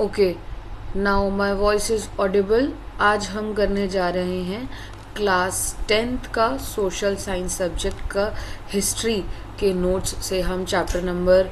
Okay, now my voice is Audible. आज हम करने जा रहे हैं क्लास 10th का सोशल साइंस सब्जेक्ट का हिस्ट्री के नोट्स से हम चैप्टर नंबर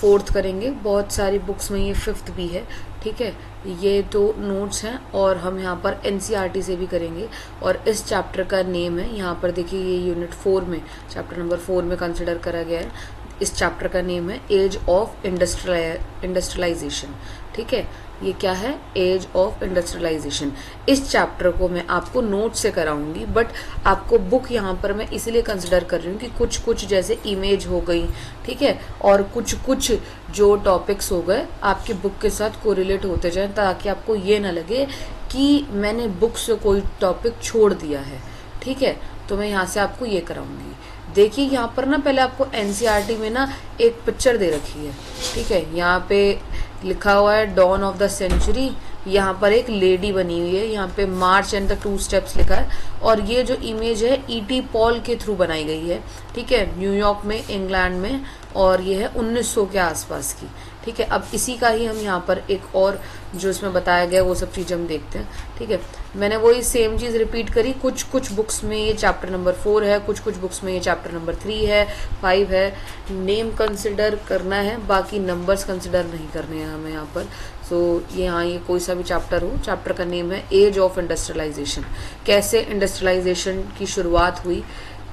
4th करेंगे। बहुत सारी बुक्स में ये 5th भी है, ठीक है। ये तो नोट्स हैं और हम यहाँ पर एनसीईआरटी से भी करेंगे। और इस चैप्टर का नेम है, यहाँ पर देखिए, ये यूनिट 4 में, चैप्टर नंबर 4 में कंसिडर करा गया है। इस चैप्टर का नेम है एज ऑफ इंडस्ट्रियलाइजेशन, ठीक है। ये क्या है? Age of industrialisation. इस चैप्टर को मैं आपको नोट से कराऊंगी, बट आपको बुक यहाँ पर मैं इसलिए कंसिडर कर रही हूँ कि कुछ कुछ जैसे इमेज हो गई, ठीक है, और कुछ कुछ जो टॉपिक्स हो गए आपके बुक के साथ कोरिलेट होते जाएं, ताकि आपको ये ना लगे कि मैंने बुक से कोई टॉपिक छोड़ दिया है, ठीक है। तो मैं यहाँ से आपको ये कराऊंगी। देखिए यहाँ पर ना, पहले आपको एनसीईआरटी में ना एक पिक्चर दे रखी है, ठीक है। यहाँ पे लिखा हुआ है डॉन ऑफ द सेंचुरी। यहाँ पर एक लेडी बनी हुई है, यहाँ पे मार्च एंड द 2 स्टेप्स लिखा है। और ये जो इमेज है ईटी पॉल के थ्रू बनाई गई है, ठीक है, न्यूयॉर्क में, इंग्लैंड में, और ये है 1900 के आसपास की, ठीक है। अब इसी का ही हम यहाँ पर एक और जो इसमें बताया गया वो सब चीज़ हम देखते हैं, ठीक है। मैंने वही सेम चीज़ रिपीट करी। कुछ कुछ बुक्स में ये चैप्टर नंबर 4 है, कुछ कुछ बुक्स में ये चैप्टर नंबर 3 है, 5 है। नेम कंसिडर करना है, बाकी नंबर्स कंसिडर नहीं करने हैं हमें यहाँ पर। सो यहाँ ये कोई सा भी चैप्टर हो, चैप्टर का नेम है एज ऑफ इंडस्ट्रियलाइजेशन। कैसे इंडस्ट्रियलाइजेशन की शुरुआत हुई,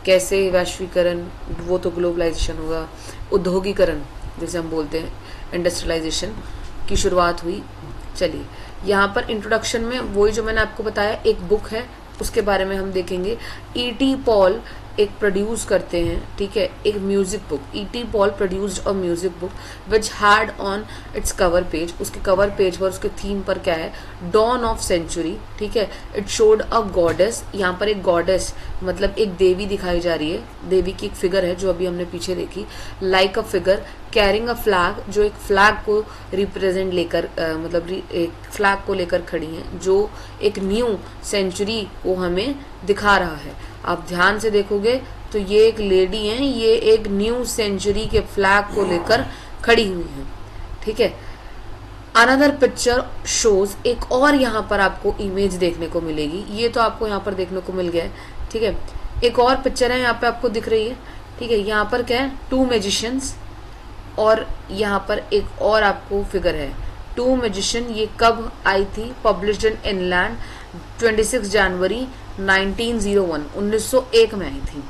कैसे वैश्वीकरण, वो तो ग्लोबलाइजेशन होगा, उद्योगीकरण जैसे हम बोलते हैं, इंडस्ट्रियलाइजेशन की शुरुआत हुई। चलिए यहाँ पर इंट्रोडक्शन में वही जो मैंने आपको बताया, एक बुक है उसके बारे में हम देखेंगे। ईटी पॉल एक प्रोड्यूस करते हैं, ठीक है, एक music book. ET Paul produced a music book which had on its cover page, उसके कवर पेज पर उसके थीम पर क्या है? डॉन ऑफ सेंचुरी, ठीक है। इट शोड अ गॉडेस, यहाँ पर एक गॉडेस मतलब एक देवी दिखाई जा रही है, देवी की एक फिगर है जो अभी हमने पीछे देखी, like a figure carrying a flag, जो एक फ्लैग को रिप्रेजेंट लेकर मतलब एक फ्लैग को लेकर खड़ी है, जो एक न्यू सेंचुरी को हमें दिखा रहा है। आप ध्यान से देखोगे तो ये एक लेडी है, ये एक न्यू सेंचुरी के फ्लैग को लेकर खड़ी हुई है, ठीक है। अनदर पिक्चर शोज, एक और यहाँ पर आपको इमेज देखने को मिलेगी। ये तो आपको यहाँ पर देखने को मिल गया है, ठीक है। एक और पिक्चर है यहाँ पे आपको दिख रही है, ठीक है। यहाँ पर क्या है? 2 मैजिशियंस, और यहाँ पर एक और आपको फिगर है 2 मैजिशियन। ये कब आई थी? पब्लिश्ड इन इंग्लैंड 26 जनवरी 1901, 1901 में आई थी।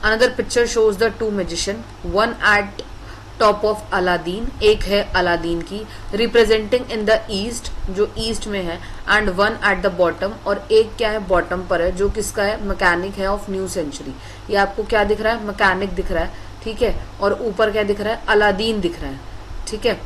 Another picture shows the 2 magician, one eight top of Aladdin, एक है अलादीन की, रिप्रेजेंटिंग इन द ईस्ट, जो ईस्ट में है, and one at the bottom, और एक क्या है? बॉटम पर है, जो किसका है? मैकेनिक है ऑफ न्यू सेंचुरी। ये आपको क्या दिख रहा है? मैकेनिक दिख रहा है, ठीक है। और ऊपर क्या दिख रहा है? अलादीन दिख रहा है, ठीक है।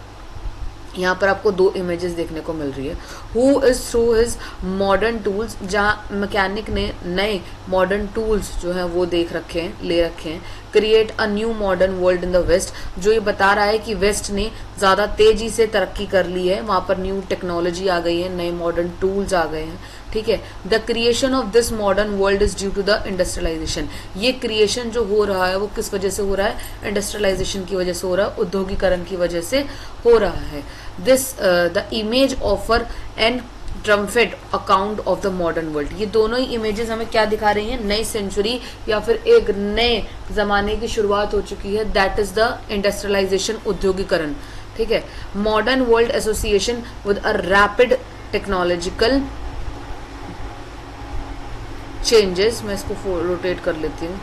यहाँ पर आपको 2 इमेजेस देखने को मिल रही है। Who is through his modern tools, जहाँ मैकेनिक ने नए मॉडर्न टूल्स जो है वो देख रखे हैं, ले रखे हैं। Create a new modern world in the west, जो ये बता रहा है कि वेस्ट ने ज़्यादा तेजी से तरक्की कर ली है, वहाँ पर न्यू टेक्नोलॉजी आ गई है, नए मॉडर्न टूल्स आ गए हैं, ठीक है। The creation of this modern world is due to the industrialisation. ये क्रिएशन जो हो रहा है वो किस वजह से हो रहा है? इंडस्ट्रियलाइजेशन की वजह से हो रहा है, उद्योगीकरण की वजह से हो रहा है। This the image offer and triumphant account of the modern world. ये दोनों ही इमेजेस हमें क्या दिखा रही हैं? नई सेंचुरी या फिर एक नए जमाने की शुरुआत हो चुकी है, दैट इज द इंडस्ट्रियलाइजेशन, उद्योगीकरण, ठीक है। Modern world association with a rapid technological changes. मैं इसको रोटेट कर लेती हूँ।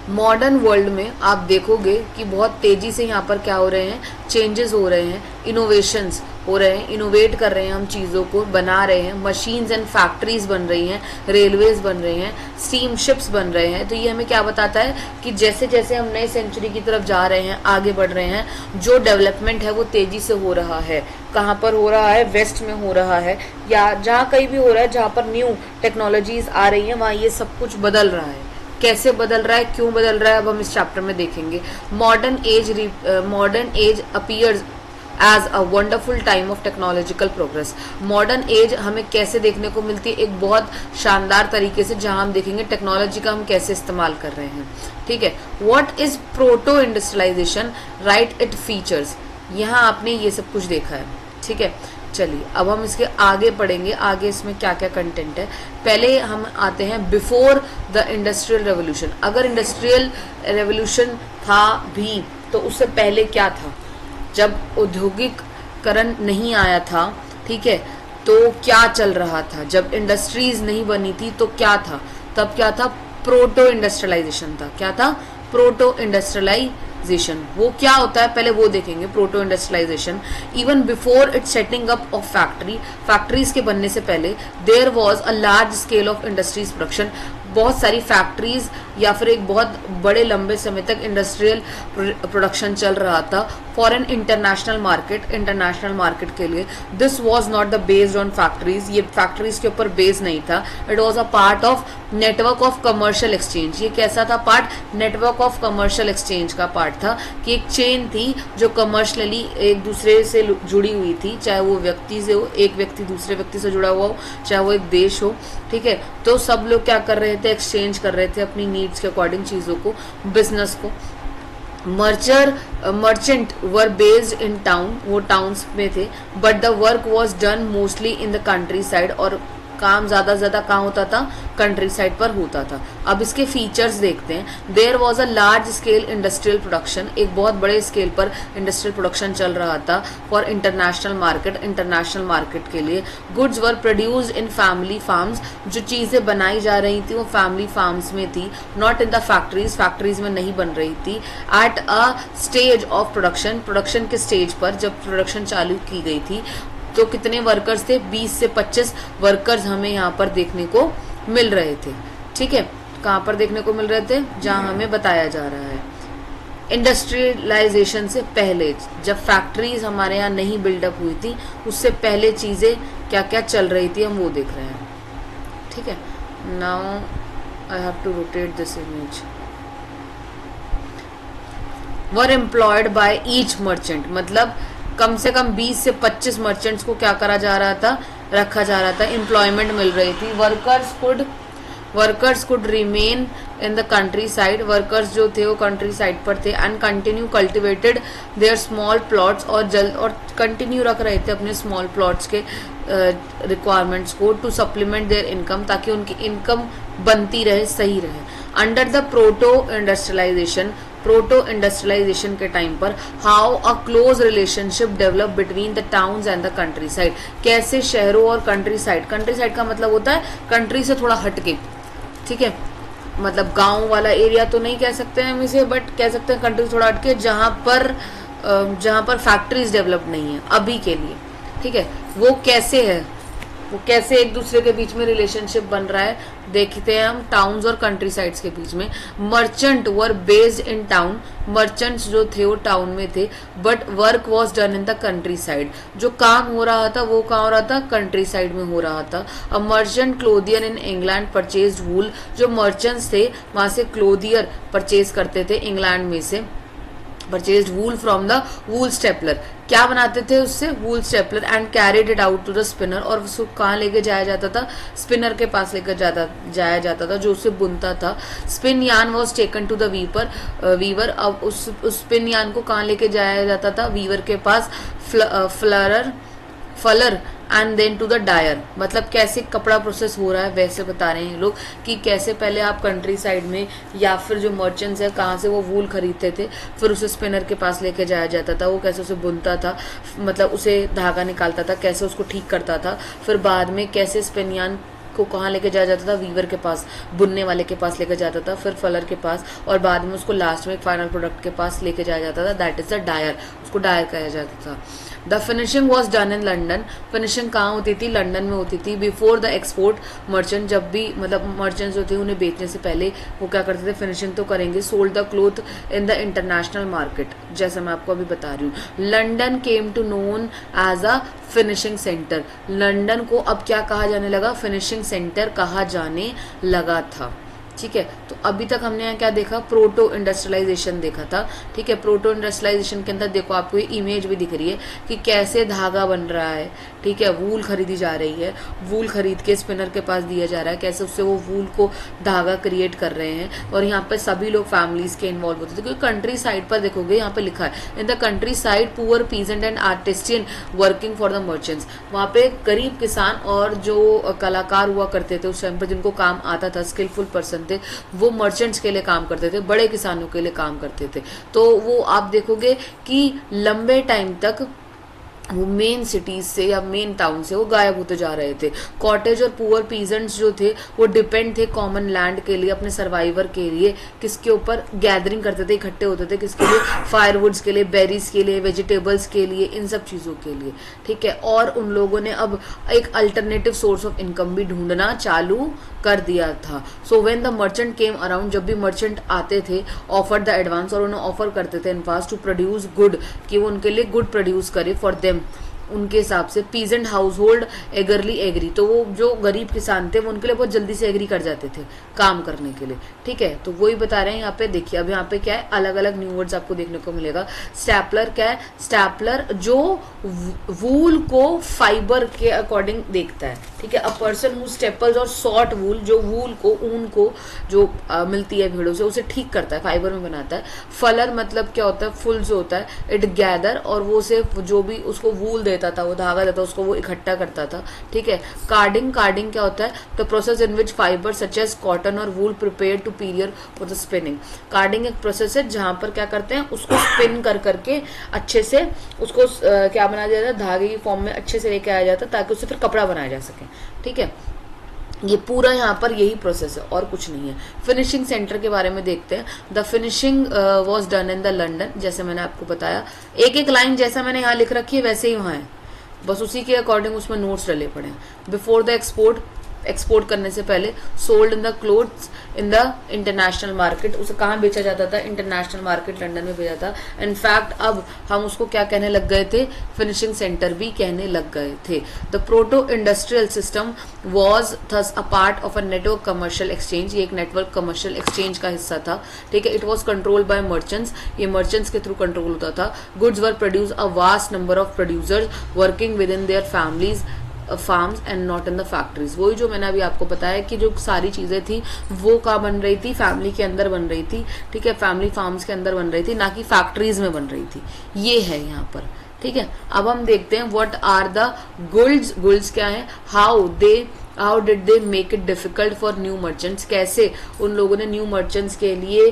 मॉडर्न वर्ल्ड में आप देखोगे कि बहुत तेजी से यहाँ पर क्या हो रहे हैं? चेंजेस हो रहे हैं, इनोवेशंस हो रहे हैं, इनोवेट कर रहे हैं, हम चीज़ों को बना रहे हैं। मशीन्स एंड फैक्ट्रीज बन रही हैं, रेलवेज बन रही हैं, स्टीम शिप्स बन रहे हैं। तो ये हमें क्या बताता है कि जैसे जैसे हम नए सेंचुरी की तरफ जा रहे हैं, आगे बढ़ रहे हैं, जो डेवलपमेंट है वो तेजी से हो रहा है। कहाँ पर हो रहा है? वेस्ट में हो रहा है, या जहाँ कहीं भी हो रहा है जहाँ पर न्यू टेक्नोलॉजीज आ रही हैं, वहाँ ये सब कुछ बदल रहा है। कैसे बदल रहा है, क्यों बदल रहा है, अब हम इस चैप्टर में देखेंगे। Modern age appears as a wonderful time of technological progress. Modern age हमें कैसे देखने को मिलती है? एक बहुत शानदार तरीके से, जहां हम देखेंगे टेक्नोलॉजी का हम कैसे इस्तेमाल कर रहे हैं, ठीक है। What is proto industrialisation? Right it features. यहाँ आपने ये सब कुछ देखा है, ठीक है। चलिए अब हम इसके आगे पढ़ेंगे, आगे इसमें क्या क्या कंटेंट है। पहले हम आते हैं बिफोर द इंडस्ट्रियल रेवोल्यूशन। अगर इंडस्ट्रियल रेवोल्यूशन था भी तो उससे पहले क्या था, जब औद्योगिकरण नहीं आया था, ठीक है, तो क्या चल रहा था, जब इंडस्ट्रीज नहीं बनी थी तो क्या था, तब क्या था, प्रोटो इंडस्ट्रियलाइजेशन था। क्या था, प्रोटो इंडस्ट्रियलाइजेशन। वो क्या होता है पहले वो देखेंगे, proto industrialisation. Even before it setting up of factories के बनने से पहले there was a large scale of industries production. बहुत सारी फैक्ट्रीज या फिर एक बहुत बड़े लंबे समय तक इंडस्ट्रियल प्रोडक्शन चल रहा था for an international market, international market के लिए। This was not the based on factories, ये फैक्ट्रीज के ऊपर बेस्ड नहीं था। It was a part of network of commercial exchange. ये कैसा था part, network of commercial exchange का पार्ट था, कि एक चेन थी जो कमर्शियली एक दूसरे से जुड़ी हुई थी, चाहे वो व्यक्ति से हो, एक व्यक्ति दूसरे व्यक्ति से जुड़ा हुआ हो, चाहे वो एक देश हो, ठीक है। तो सब लोग क्या कर रहे थे, एक्सचेंज कर रहे थे अपनी नीड्स के अकॉर्डिंग चीज़ों को, बिजनेस को। Merchant were based in town, वो टाउन्स में थे, but the work was done mostly in the country side, और काम ज़्यादा से ज़्यादा कहाँ होता था, कंट्री साइड पर होता था। अब इसके फीचर्स देखते हैं। There was a large scale industrial production, एक बहुत बड़े स्केल पर इंडस्ट्रियल प्रोडक्शन चल रहा था for international market, international market के लिए। Goods were produced in family farms, जो चीज़ें बनाई जा रही थी वो फैमिली फार्म्स में थी, not in the factories, factories में नहीं बन रही थी। At a stage of production, production के स्टेज पर जब प्रोडक्शन चालू की गई थी तो कितने वर्कर्स थे, 20 से 25 वर्कर्स हमें यहाँ पर देखने को मिल रहे थे, ठीक है। कहाँ पर देखने को मिल रहे थे, जहाँ हमें बताया जा रहा है। इंडस्ट्रियलाइजेशन से पहले, जब फैक्ट्रीज हमारे यहाँ नहीं बिल्डअप हुई थी, उससे पहले चीज़ें क्या क्या चल रही थी हम वो देख रहे हैं, ठीक है। Now I have to rotate this image. Were employed by each merchant, मतलब कम से कम 20 से 25 मर्चेंट्स को क्या करा जा रहा था, रखा जा रहा था, एम्प्लॉयमेंट मिल रही थी। Workers could remain in the countryside, workers जो थे वो कंट्री साइड पर थे। And continue cultivated their small plots, और कंटिन्यू रख रहे थे अपने स्मॉल प्लॉट्स के रिक्वायरमेंट्स को, टू सप्लीमेंट देयर इनकम, ताकि उनकी इनकम बनती रहे, सही रहे। अंडर द प्रोटो इंडस्ट्रियलाइजेशन के टाइम पर how a close relationship develop between the towns and the countryside, कैसे शहरों और कंट्री साइड का मतलब होता है कंट्री से थोड़ा हटके, ठीक है, मतलब गांव वाला एरिया तो नहीं कह सकते हैं हम इसे, बट कह सकते हैं कंट्री से थोड़ा हटके, जहां पर फैक्ट्रीज डेवलप नहीं है अभी के लिए, ठीक है। वो कैसे है, वो कैसे एक दूसरे के बीच में रिलेशनशिप बन रहा है, देखते हैं हम टाउन्स और कंट्री साइड्स के बीच में। Merchant were based in town, merchants जो थे वो टाउन में थे, but work was done in the country side, जो काम हो रहा था वो कहाँ हो रहा था, कंट्री साइड में हो रहा था। A merchant clothier in England purchase wool, जो मर्चेंट्स थे वहां से क्लोथियर परचेज करते थे इंग्लैंड में से, purchase wool from the wool stapler, क्या बनाते थे उससे, wool stapler, and carried it out to the spinner, और उसको कहाँ लेके जाया जाता था, स्पिनर के पास लेकर जाया जाता था जो उसे बुनता था। Spin yarn was taken to the weaver, अब उस स्पिन यान को कहाँ लेके जाया जाता था, वीवर के पास, fuller and then to the dyer, मतलब कैसे कपड़ा प्रोसेस हो रहा है वैसे बता रहे हैं लोग, कि कैसे पहले आप कंट्री साइड में या फिर जो मर्चेंट्स है कहाँ से वो वूल खरीदते थे, फिर उसे स्पिनर के पास लेके जाया जाता था, वो कैसे उसे बुनता था, मतलब उसे धागा निकालता था, कैसे उसको ठीक करता था, फिर बाद में कैसे स्पिनियान को कहाँ लेके जाया जाता था, वीवर के पास, बुनने वाले के पास लेके जाता था, फिर फलर के पास, और बाद में उसको लास्ट में फाइनल प्रोडक्ट के पास लेके जाया जाता था, दैट इज द डायर, उसको डायर कहा जाता था। The finishing was done in London, finishing कहाँ होती थी, लंदन में होती थी। बिफोर द एक्सपोर्ट मर्चेंट, जब भी मतलब मर्चेंट्स जो थे उन्हें बेचने से पहले वो क्या करते थे, फिनिशिंग तो करेंगे। Sold the cloth in the international market, जैसा मैं आपको अभी बता रही हूँ। London came to known as a finishing centre, London को अब क्या कहा जाने लगा, फिनिशिंग सेंटर कहा जाने लगा था, ठीक है। तो अभी तक हमने यहाँ क्या देखा, प्रोटो इंडस्ट्रियलाइजेशन देखा था। ठीक है, प्रोटो इंडस्ट्रियलाइजेशन के अंदर देखो आपको ये इमेज भी दिख रही है कि कैसे धागा बन रहा है। ठीक है, वूल खरीदी जा रही है, वूल खरीद के स्पिनर के पास दिया जा रहा है, कैसे उससे वो वूल को धागा क्रिएट कर रहे हैं। और यहाँ पे सभी लोग फैमिलीज के इन्वॉल्व होते थे, क्योंकि कंट्री साइड पर देखोगे यहाँ पे लिखा है in the countryside poor peasant and artisan working for the merchants. वहाँ पे गरीब किसान और जो कलाकार हुआ करते थे उस टाइम पर, जिनको काम आता था, स्किलफुल पर्सन थे, वो मर्चेंट्स के लिए काम करते थे, बड़े किसानों के लिए काम करते थे। तो वो आप देखोगे कि लंबे टाइम तक वो मेन सिटीज से या मेन टाउन से वो गायब होते जा रहे थे। कॉटेज और पुअर पीजेंट्स जो थे वो डिपेंड थे कॉमन लैंड के लिए, अपने सर्वाइवर के लिए, किसके ऊपर गैदरिंग करते थे, इकट्ठे होते थे, किसके लिए, फायरवुड्स के लिए, बेरीज के लिए, वेजिटेबल्स के लिए, इन सब चीज़ों के लिए। ठीक है, और उन लोगों ने अब एक अल्टरनेटिव सोर्स ऑफ इनकम भी ढूंढना चालू कर दिया था। So when the merchant came around, जब भी मर्चेंट आते थे, ऑफर द एडवांस, और उन्हें ऑफर करते थे एडवांस टू प्रोड्यूस गुड, कि वो उनके लिए गुड प्रोड्यूस करे फॉर देम, उनके हिसाब से। Peasant house hold eagerly agree, तो वो जो गरीब किसान थे वो उनके लिए बहुत जल्दी से एग्री कर जाते थे काम करने के लिए। ठीक है, तो वही बता रहे हैं यहाँ पे। देखिए अब यहाँ पे क्या है, अलग अलग न्यू वर्ड्स आपको देखने को मिलेगा। स्टैपलर क्या है, स्टैपलर जो वूल को फाइबर के अकॉर्डिंग देखता है। ठीक है, अ पर्सन हु स्टेपल्स और सॉर्ट वूल, जो वूल को, ऊन को जो मिलती है भेड़ों से, उसे ठीक करता है, फाइबर में बनाता है। फलर मतलब क्या होता है, फुल जो होता है, इट गैदर, और वो सिर्फ जो भी उसको वूल देता था, वो धागा देता, उसको वो इकट्ठा करता था। ठीक है, कार्डिंग, कार्डिंग क्या होता है, the process in which fibre such as cotton और wool prepare to prior for the spinning. Carding एक प्रोसेस है जहां पर क्या करते हैं, उसको स्पिन कर करके अच्छे से उसको क्या बनाया जाता है, धागे की फॉर्म में अच्छे से लेके आया जाता है, ताकि उससे फिर कपड़ा बनाया जा सके। ठीक है, ये पूरा यहाँ पर यही प्रोसेस है और कुछ नहीं है। फिनिशिंग सेंटर के बारे में देखते हैं। The finishing was done in the London, जैसे मैंने आपको बताया, एक एक लाइन जैसा मैंने यहाँ लिख रखी है वैसे ही वहाँ है, बस उसी के अकॉर्डिंग उसमें नोट्स डले पड़े हैं। बिफोर द एक्सपोर्ट करने से पहले, sold in the clothes in the international market, उसे कहाँ बेचा जाता था, इंटरनेशनल मार्केट लंदन में बेचा था। इनफैक्ट अब हम उसको क्या कहने लग गए थे, फिनिशिंग सेंटर भी कहने लग गए थे। The proto industrial system was thus a part of a network commercial exchange, ये एक नेटवर्क कमर्शियल एक्सचेंज का हिस्सा था। ठीक है, it was control by merchants, ये मर्चेंट्स के थ्रू कंट्रोल होता था। Goods were produce a vast number of producers working with in their families farms and not in the factories. वही जो मैंने अभी आपको बताया कि जो सारी चीजें थी वो कहाँ बन रही थी, फैमिली के अंदर बन रही थी। ठीक है, फैमिली फार्म्स के अंदर बन रही थी, ना कि फैक्ट्रीज में बन रही थी। ये है यहाँ पर। ठीक है, अब हम देखते हैं what are the goods. Goods क्या है, how did they make it difficult for new merchants, कैसे उन लोगों ने न्यू मर्चेंट्स के लिए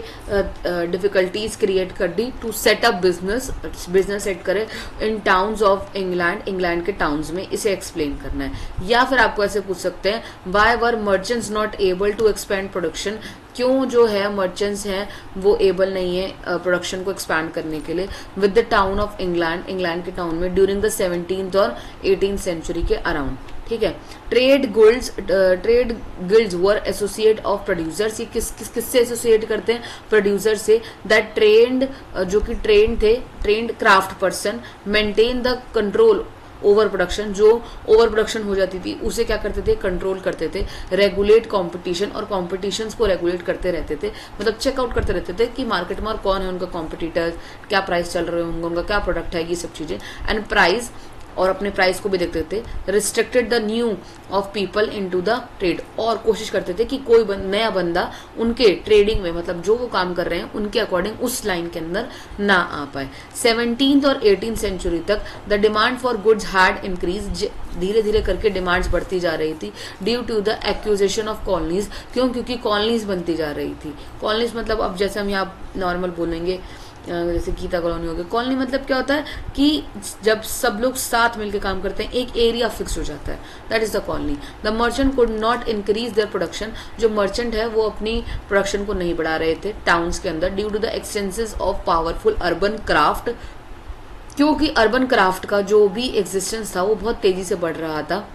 डिफिकल्टीज क्रिएट कर दी to set up business set करे in towns of England, England के टाउन्स में, इसे एक्सप्लेन करना है। या फिर आपको ऐसे पूछ सकते हैं, why were merchants not able to expand production, क्यों जो है मर्चेंट्स हैं वो एबल नहीं है प्रोडक्शन को एक्सपैंड करने के लिए with the town of England, England के टाउन में ड्यूरिंग द 17th और 18th सेंचुरी के अराउंड। ठीक है, trade guilds were associate of producers, ये किससे एसोसिएट करते हैं, प्रोड्यूसर से। दैट ट्रेंड, जो कि trend craft person maintain the control over production, जो ओवर प्रोडक्शन हो जाती थी उसे क्या करते थे, कंट्रोल करते थे। रेगुलेट कंपटीशन, और कॉम्पिटिशन्स को रेगुलेट करते रहते थे, मतलब चेकआउट करते रहते थे कि मार्केट में और कौन है उनका कॉम्पिटिटर्स, क्या प्राइस चल रहे होंगे, उनका क्या प्रोडक्ट है, ये सब चीजें। एंड प्राइस, और अपने प्राइस को भी देखते थे। Restricted the new of people into the trade, और कोशिश करते थे कि कोई नया बंदा उनके ट्रेडिंग में, मतलब जो वो काम कर रहे हैं उनके अकॉर्डिंग उस लाइन के अंदर ना आ पाए। 17th और 18th सेंचुरी तक the demand for goods had increase, धीरे धीरे करके डिमांड्स बढ़ती जा रही थी। Due to the acquisition of colonies, क्योंकि कॉलोनीज बनती जा रही थी। कॉलोनीज मतलब अब जैसे हम यहाँ नॉर्मल बोलेंगे, जैसे गीता कॉलोनी हो गई। कॉलोनी मतलब क्या होता है कि जब सब लोग साथ मिलकर काम करते हैं, एक एरिया फिक्स हो जाता है, that is the colony. The merchant could not increase their production, जो मर्चेंट है वो अपनी प्रोडक्शन को नहीं बढ़ा रहे थे टाउन्स के अंदर। Due to the extensions of powerful urban craft, क्योंकि अर्बन क्राफ्ट का जो भी एग्जिस्टेंस था वो बहुत तेजी से बढ़ रहा था।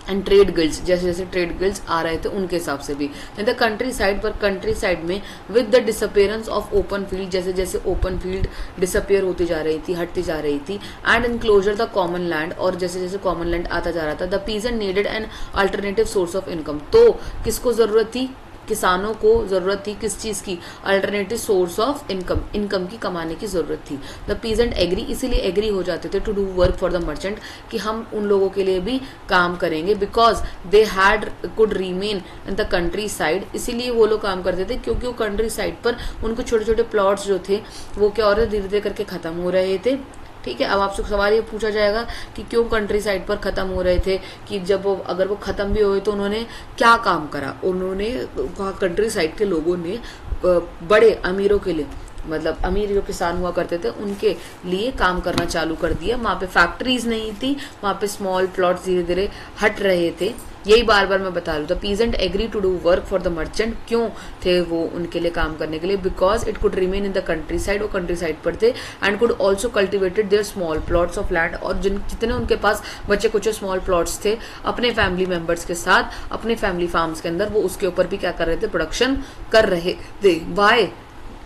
एंड ट्रेड गिल्ड्स, जैसे जैसे ट्रेड गिल्ड्स आ रहे थे उनके हिसाब से भी। इन द कंट्री साइड, पर कंट्री साइड में with the disappearance of open field, जैसे जैसे ओपन फील्ड डिसअपियर होती जा रही थी, हटती जा रही थी। And enclosure the common land, और जैसे जैसे कॉमन लैंड आता जा रहा था। The peasant needed an alternative source of income, तो किसको जरूरत थी, किसानों को ज़रूरत थी किस चीज़ की, alternative source of income, income की कमाने की ज़रूरत थी। द पीजेंट एग्री, इसीलिए एग्री हो जाते थे to do work for the merchant, कि हम उन लोगों के लिए भी काम करेंगे, because they had could remain in the countryside, इसीलिए वो लोग काम करते थे क्योंकि वो कंट्री साइड पर उनको छोटे छोटे प्लॉट्स जो थे वो क्या हो रहे धीरे धीरे करके ख़त्म हो रहे थे। ठीक है, अब आपसे सवाल ये पूछा जाएगा कि क्यों कंट्री साइड पर ख़त्म हो रहे थे, कि जब वो अगर वो ख़त्म भी हुए तो उन्होंने क्या काम करा, उन्होंने कंट्री साइड के लोगों ने बड़े अमीरों के लिए, मतलब अमीर जो किसान हुआ करते थे उनके लिए काम करना चालू कर दिया। वहाँ पे फैक्ट्रीज नहीं थी, वहाँ पे स्मॉल प्लॉट्स धीरे धीरे हट रहे थे। यही बार बार मैं बता रही हूँ। The peasant agree to do work for the merchant, क्यों थे वो उनके लिए काम करने के लिए, because it could remain in the countryside, वो कंट्री साइड पर थे, and could also cultivated their small plots of land, और जितने उनके पास बच्चे कुछ स्मॉल प्लॉट्स थे अपने फैमिली मेंबर्स के साथ अपने फैमिली फार्म्स के अंदर, वो उसके ऊपर भी क्या कर रहे थे, प्रोडक्शन कर रहे थे। Why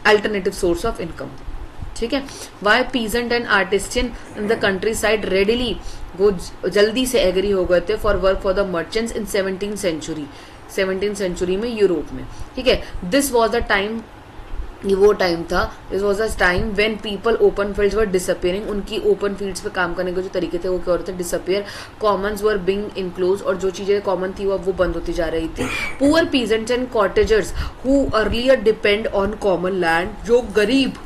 alternative source of income. ठीक है, why peasant and artisan in the countryside readily, वो जल्दी से एग्री हो गए थे for work for the merchants in 17th century, 17th century में यूरोप में। ठीक है, दिस वॉज द टाइम, ये वो टाइम था, this was the time when people open fields were disappearing, उनकी ओपन फील्ड्स पे काम करने के जो तरीके थे वो क्या हो रहे थे, डिसअपियर। कॉमन्स वर बिंग इनक्लोज, और जो चीजें कॉमन थी वो बंद होती जा रही थी। Poor peasants and cottagers who earlier depend on common land, जो गरीब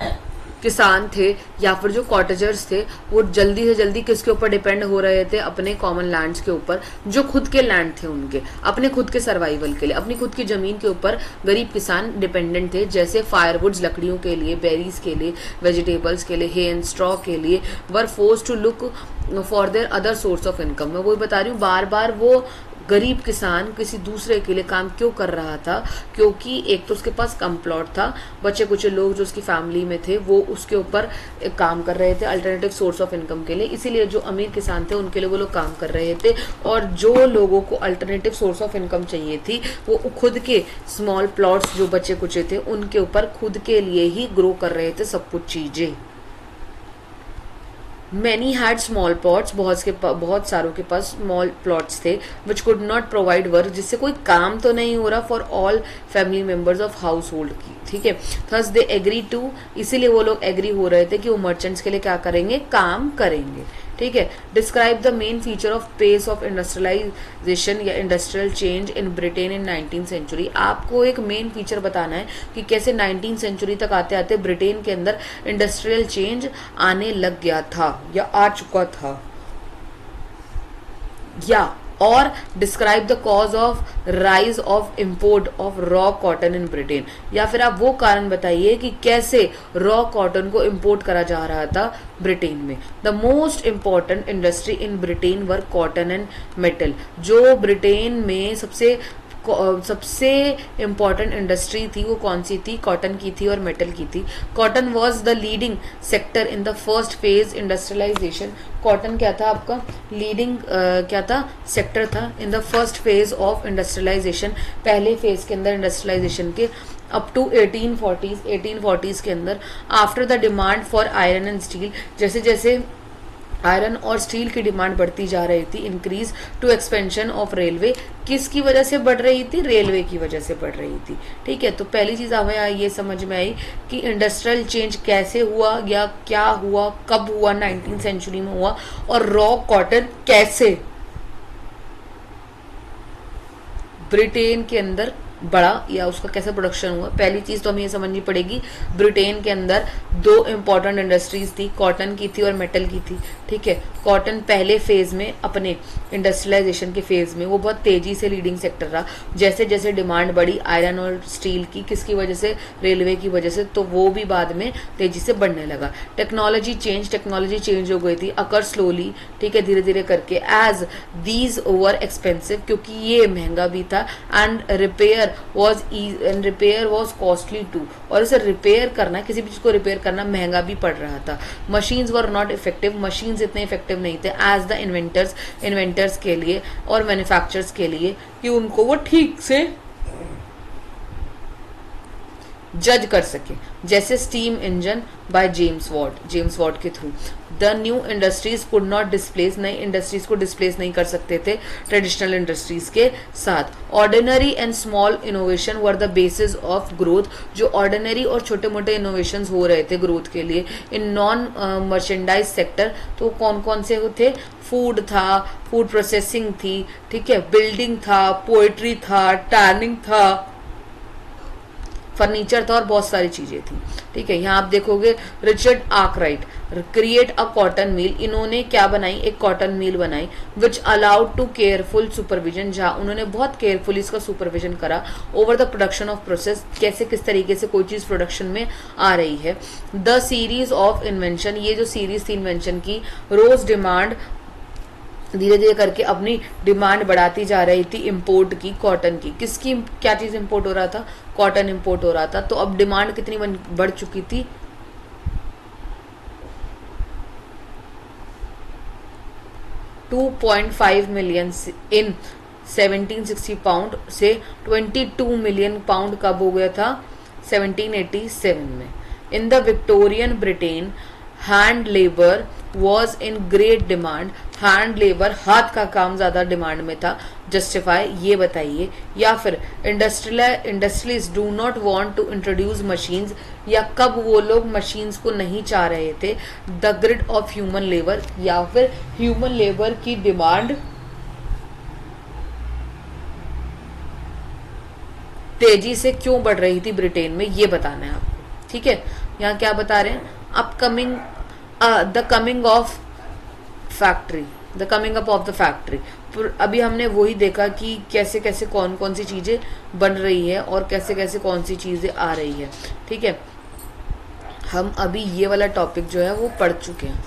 किसान थे या फिर जो कॉटेजर्स थे वो जल्दी से जल्दी किसके ऊपर डिपेंड हो रहे थे, अपने कॉमन लैंड्स के ऊपर, जो खुद के लैंड थे उनके, अपने खुद के सर्वाइवल के लिए, अपनी खुद की जमीन के ऊपर गरीब किसान डिपेंडेंट थे, जैसे फायरवुड्स लकड़ियों के लिए, बेरीज के लिए, वेजिटेबल्स के लिए, हे एंड स्ट्रॉ के लिए, were force to look for their other source of income. मैं वही बता रही हूँ, बार बार वो गरीब किसान किसी दूसरे के लिए काम क्यों कर रहा था, क्योंकि एक तो उसके पास कम प्लॉट था, बच्चे कुछ लोग जो उसकी फैमिली में थे वो उसके ऊपर काम कर रहे थे अल्टरनेटिव सोर्स ऑफ इनकम के लिए, इसीलिए जो अमीर किसान थे उनके लिए वो लोग काम कर रहे थे, और जो लोगों को अल्टरनेटिव सोर्स ऑफ इनकम चाहिए थी वो खुद के स्मॉल प्लॉट्स जो बच्चे कुछ थे उनके ऊपर खुद के लिए ही ग्रो कर रहे थे सब कुछ चीजें। मैनी हैड स्मॉल प्लॉट्स, बहुत सारों के पास स्मॉल प्लॉट्स थे, which could not provide work, जिससे कोई काम तो नहीं हो रहा for all family members of house hold की। ठीक है, थस दे एग्री टू, इसीलिए वो लोग एग्री हो रहे थे कि वो मर्चेंट्स के लिए क्या करेंगे, काम करेंगे। ठीक है, describe the main feature of pace of industrialisation या industrial change in Britain in 19th century. आपको एक मेन फीचर बताना है कि कैसे 19th सेंचुरी तक आते आते ब्रिटेन के अंदर इंडस्ट्रियल चेंज आने लग गया था या आ चुका था, या और describe the cause of rise of import of raw cotton in Britain, या फिर आप वो कारण बताइए कि कैसे रॉ कॉटन को इम्पोर्ट करा जा रहा था ब्रिटेन में। The most important industry in Britain were cotton and metal, जो ब्रिटेन में सबसे इम्पॉर्टेंट इंडस्ट्री थी वो कौन सी थी, कॉटन की थी और मेटल की थी। Cotton was the leading sector in the first phase industrialisation, cotton क्या था आपका लीडिंग क्या था, सेक्टर था in the first phase of industrialisation, पहले फेज के अंदर इंडस्ट्रियलाइजेशन के, अप टू 1840s के अंदर। After the demand for iron and steel, जैसे जैसे आयरन और स्टील की डिमांड बढ़ती जा रही थी, increase to expansion of railway, किसकी वजह से बढ़ रही थी, रेलवे की वजह से बढ़ रही थी। ठीक है, तो पहली चीज हमें ये समझ में आई कि इंडस्ट्रियल चेंज कैसे हुआ या क्या हुआ, कब हुआ, 19th सेंचुरी में हुआ, और रॉ कॉटन कैसे ब्रिटेन के अंदर बढ़ा या उसका कैसे प्रोडक्शन हुआ। पहली चीज तो हमें ये समझनी पड़ेगी, ब्रिटेन के अंदर दो इंपॉर्टेंट इंडस्ट्रीज थी, कॉटन की थी और मेटल की थी। ठीक है, कॉटन पहले फेज में, अपने इंडस्ट्रियलाइजेशन के फेज में वो बहुत तेजी से लीडिंग सेक्टर रहा, जैसे जैसे डिमांड बढ़ी आयरन और स्टील की, किसकी वजह से, रेलवे की वजह से, तो वो भी बाद में तेजी से बढ़ने लगा। टेक्नोलॉजी चेंज हो गई थी, अकर स्लोली, ठीक है, धीरे धीरे करके, एज दीज ओवर एक्सपेंसिव, क्योंकि ये महंगा भी था, and repair was costly too, और इसे रिपेयर करना, किसी भी चीज को रिपेयर करना महंगा भी पड़ रहा था। Machines were not effective, machines इतने इफेक्टिव नहीं थे एज द इन्वेंटर्स के लिए और मैन्युफैक्चरर्स के लिए, कि उनको वो ठीक से जज कर सके, जैसे steam engine by James Watt के through. The new industries could not displace, नई इंडस्ट्रीज को डिस्प्लेस नहीं कर सकते थे ट्रेडिशनल इंडस्ट्रीज के साथ। Ordinary and small innovation were the basis of growth, जो ऑर्डिनरी और छोटे मोटे इनोवेशंस हो रहे थे ग्रोथ के लिए इन नॉन मर्चेंडाइज सेक्टर, तो कौन कौन से थे? फूड था, फूड प्रोसेसिंग थी, ठीक है, बिल्डिंग था, पोएट्री था, टैनिंग था, फर्नीचर था और बहुत सारी चीजें थी, ठीक है। यहाँ आप देखोगे Richard Arkwright create a cotton mill, इन्होंने क्या बनाई? एक कॉटन मिल बनाई which allowed to careful supervision, जहाँ उन्होंने बहुत केयरफुली इसका सुपरविजन करा over the production of process, कैसे किस तरीके से कोई चीज प्रोडक्शन में आ रही है। द सीरीज ऑफ इन्वेंशन, ये जो सीरीज थी इन्वेंशन की, रोज डिमांड, धीरे धीरे करके अपनी डिमांड बढ़ाती जा रही थी इंपोर्ट की, कॉटन की। किसकी, क्या चीज इंपोर्ट हो रहा था? कॉटन इंपोर्ट हो रहा था। तो अब डिमांड कितनी बढ़ चुकी थी? 2.5 मिलियन इन 1760 पाउंड से 22 मिलियन पाउंड कब हो गया था? 1787 में। In the Victorian Britain hand labour was in great demand, hand labour, हाथ का काम ज्यादा डिमांड में था। जस्टिफाई, ये बताइए। या फिर industries do not want to introduce machines, या कब वो लोग मशीन्स को नहीं चाह रहे थे? The grid of human labour, या फिर ह्यूमन लेबर की डिमांड तेजी से क्यों बढ़ रही थी ब्रिटेन में, ये बताना है आपको, ठीक है। यहाँ क्या बता रहे हैं? Upcoming the coming of factory, the coming up of the factory. अभी हमने वही देखा कि कैसे कैसे कौन कौन सी चीजें बन रही है और कैसे कैसे कौन सी चीजें आ रही है, ठीक है। हम अभी ये वाला टॉपिक जो है वो पढ़ चुके हैं,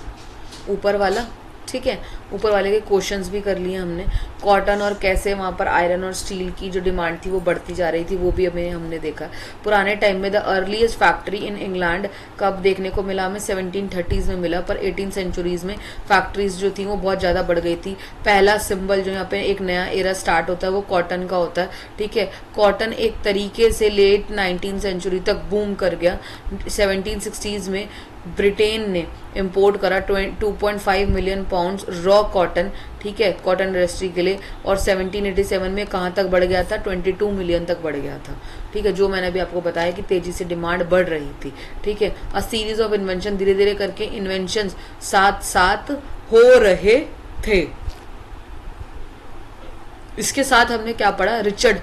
ऊपर वाला, ठीक है। ऊपर वाले के क्वेश्चंस भी कर लिए हमने। कॉटन और कैसे वहाँ पर आयरन और स्टील की जो डिमांड थी वो बढ़ती जा रही थी, वो भी हमें हमने देखा। पुराने टाइम में the earliest factory in England कब देखने को मिला? हमें 1730s में मिला, पर 18 सेंचुरीज में फैक्ट्रीज जो थी वो बहुत ज़्यादा बढ़ गई थी। पहला सिंबल जो यहाँ पे एक नया एरा स्टार्ट होता है वो कॉटन का होता है, ठीक है। कॉटन एक तरीके से लेट 19th सेंचुरी तक बूम कर गया। 1760s में ब्रिटेन ने इंपोर्ट करा 2.5 मिलियन पाउंड्स रॉ कॉटन, ठीक है, कॉटन इंडस्ट्री के लिए। और 1787 में कहाँ तक बढ़ गया था? 22 मिलियन तक बढ़ गया था, ठीक है। जो मैंने अभी आपको बताया कि तेजी से डिमांड बढ़ रही थी, ठीक है। अ सीरीज ऑफ इन्वेंशन, धीरे धीरे करके इन्वेंशन साथ साथ हो रहे थे। इसके साथ हमने क्या पढ़ा? रिचर्ड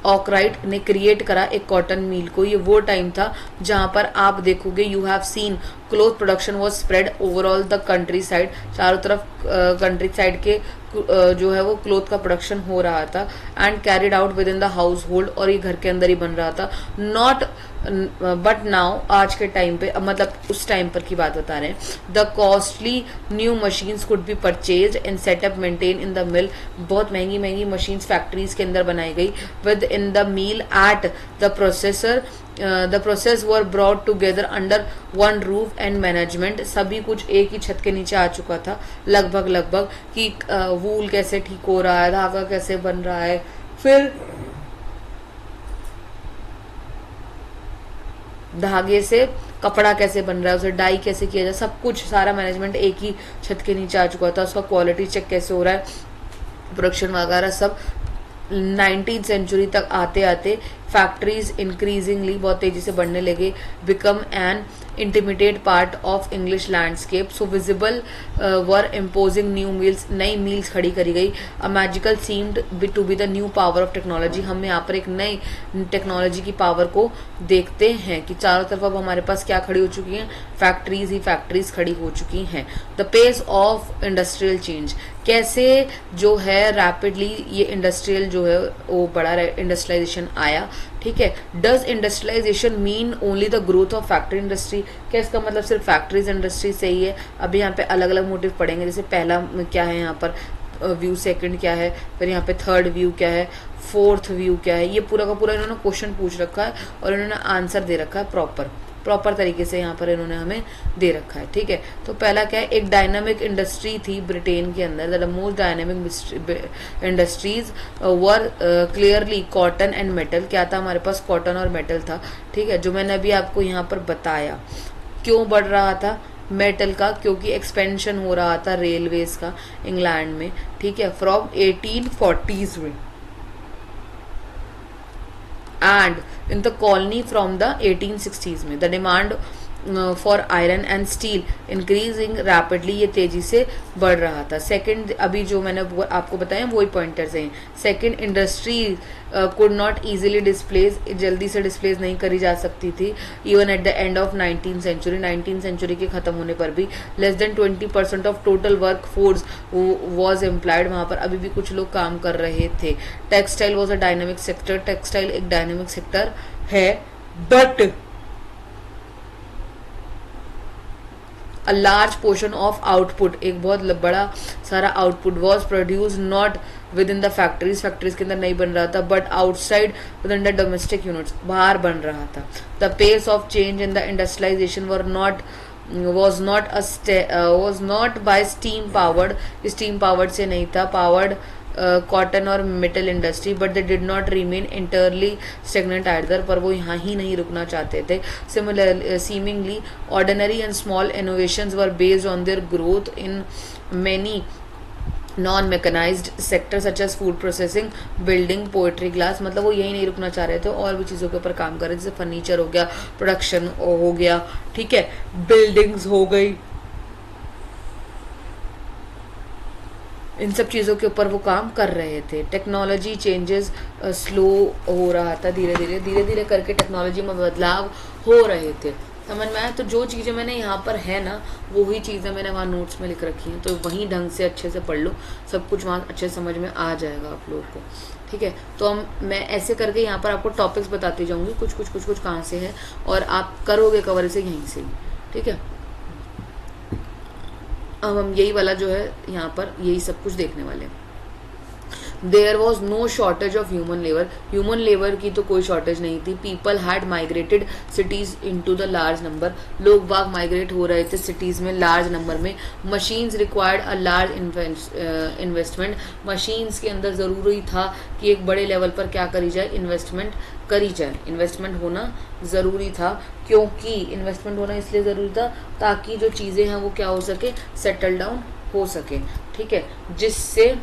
आर्कराइट ने क्रिएट करा एक कॉटन मिल को। ये वो टाइम था जहां पर आप देखोगे, you have seen cloth production was spread overall the country side, चारों तरफ कंट्री साइड के जो है वो क्लोथ का प्रोडक्शन हो रहा था। And carried out with in the house hold, और ये घर के अंदर ही बन रहा था। नॉट बट नाउ, आज के टाइम पे, मतलब उस टाइम पर की बात बता रहे हैं। The costly new machines could be purchase and set up maintain in the mill, बहुत महंगी महंगी मशीन्स फैक्ट्रीज के अंदर बनाई गई। Within the mill at the processor, the process were brought together under one roof and management, सभी कुछ एक ही छत के नीचे आ चुका था लगभग कि वूल कैसे ठीक हो रहा है, धागा कैसे बन रहा है, फिर धागे से कपड़ा कैसे बन रहा है, उसे डाई कैसे किया जाए, सब कुछ सारा मैनेजमेंट एक ही छत के नीचे आ चुका था। उसका क्वालिटी चेक कैसे हो रहा है, प्रोडक्शन वगैरह सब। 19th सेंचुरी तक आते आते फैक्ट्रीज इंक्रीजिंगली बहुत तेजी से बढ़ने लगे, become an intimidate part of English landscape. So visible were imposing new mills, नई मिल्स खड़ी करी गई। A magical seemed to be the new power of technology, हम यहाँ पर एक नई टेक्नोलॉजी की पावर को देखते हैं कि चारों तरफ अब हमारे पास क्या खड़ी हो चुकी हैं? फैक्ट्रीज ही फैक्ट्रीज खड़ी हो चुकी हैं। The pace of industrial change, कैसे जो है रैपिडली ये इंडस्ट्रियल जो है वो बड़ा इंडस्ट्रियलाइजेशन आया, ठीक है। Does industrialisation mean only the growth of factory industry, क्या इसका मतलब सिर्फ फैक्ट्रीज इंडस्ट्री से ही है? अभी यहाँ पे अलग अलग मोटिव पढ़ेंगे, जैसे पहला क्या है यहाँ पर व्यू, सेकंड क्या है, फिर यहाँ पे थर्ड व्यू क्या है, फोर्थ व्यू क्या है। ये पूरा का पूरा इन्होंने क्वेश्चन पूछ रखा है और इन्होंने आंसर दे रखा है प्रॉपर, प्रॉपर तरीके से यहाँ पर इन्होंने हमें दे रखा है, ठीक है। तो पहला क्या है, एक डायनामिक इंडस्ट्री थी ब्रिटेन के अंदर, the most dynamic industries were clearly cotton and metal. क्या था हमारे पास, कॉटन और मेटल था, ठीक है, जो मैंने अभी आपको यहाँ पर बताया। क्यों बढ़ रहा था मेटल का, क्योंकि एक्सपेंशन हो रहा था रेलवेज का इंग्लैंड में, ठीक है, फ्रॉम 1840s में, and in the colony from the 1860s में। The demand for iron and steel increasing rapidly, ये तेजी से बढ़ रहा था। सेकंड, अभी जो मैंने आपको बताया वही पॉइंटर्स हैं। Second, industry could not easily displace, जल्दी से डिस्प्लेस नहीं करी जा सकती थी, even at the end of 19th century, 19th century के खत्म होने पर भी less than 20% of total workforce was employed, वहां पर अभी भी कुछ लोग काम कर रहे थे। Textile was a dynamic sector, textile एक डायनेमिक सेक्टर है, but a large portion of output, एक बहुत बड़ा सारा output was produce not within the factories, factories के अंदर नहीं बन रहा था, but outside within the domestic units, बाहर बन रहा था। The pace of change in the industrialisation was not by steam powered, steam powered से नहीं था, powered कॉटन और metal industry, but they did not remain entirely stagnant either, पर वो यहाँ ही नहीं रुकना चाहते थे। Similar seemingly ordinary and small innovations were based on their growth in many non mechanised sector such as food processing, building, poetry, glass, मतलब वो यही नहीं रुकना चाह रहे थे, और भी चीज़ों के ऊपर काम कर रहे थे, जैसे फर्नीचर हो गया, प्रोडक्शन हो गया, ठीक है, बिल्डिंग्स हो गई, इन सब चीज़ों के ऊपर वो काम कर रहे थे। टेक्नोलॉजी चेंजेस स्लो हो रहा था, धीरे धीरे करके टेक्नोलॉजी में बदलाव हो रहे थे, समझ में आया। तो जो चीज़ें मैंने यहाँ पर है ना, वो ही चीज़ें मैंने वहाँ नोट्स में लिख रखी हैं, तो वहीं ढंग से अच्छे से पढ़ लो, सब कुछ वहाँ अच्छे समझ में आ जाएगा आप लोगों को, ठीक है। तो मैं ऐसे करके यहाँ पर आपको टॉपिक्स बताती जाऊँगी, कुछ कहाँ से है, और आप करोगे कवर से यहीं से, ठीक है। अब हम यही वाला जो है यहाँ पर यही सब कुछ देखने वाले हैं। There was no shortage of human labour की तो कोई शॉर्टेज नहीं थी। People had migrated cities into the large number, लोग बाग माइग्रेट हो रहे थे सिटीज में लार्ज नंबर में। Machines required a large investment, machines के अंदर ज़रूरी था कि एक बड़े लेवल पर क्या करी जाए, इन्वेस्टमेंट करी जाए। इन्वेस्टमेंट होना ज़रूरी था, क्योंकि इन्वेस्टमेंट होना इसलिए ज़रूरी था ताकि जो चीज़ें हैं वो क्या हो सके, सेटल डाउन हो सके, ठीक है, जिससे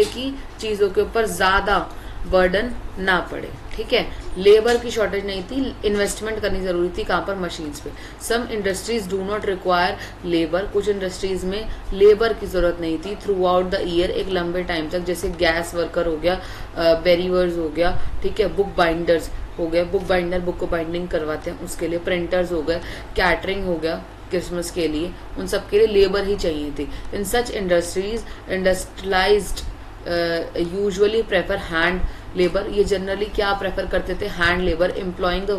कि चीज़ों के ऊपर ज़्यादा बर्डन ना पड़े, ठीक है। लेबर की शॉर्टेज नहीं थी, इन्वेस्टमेंट करनी ज़रूरी थी, कहाँ पर, मशीन्स पे। Some industries do not require labour, कुछ इंडस्ट्रीज में लेबर की ज़रूरत नहीं थी थ्रू आउट द ईयर, एक लंबे टाइम तक, जैसे गैस वर्कर हो गया, बेरीवर्स हो गया, ठीक है, बुक बाइंडर्स हो गए, बुक बाइंडर बुक को बाइंडिंग करवाते हैं उसके लिए, प्रिंटर्स हो गए, कैटरिंग हो गया क्रिसमस के लिए, उन सब के लिए लेबर ही चाहिए थी। In such industries industrialised usually prefer hand labour, ये जनरली क्या प्रेफर करते थे, hand labour, employing the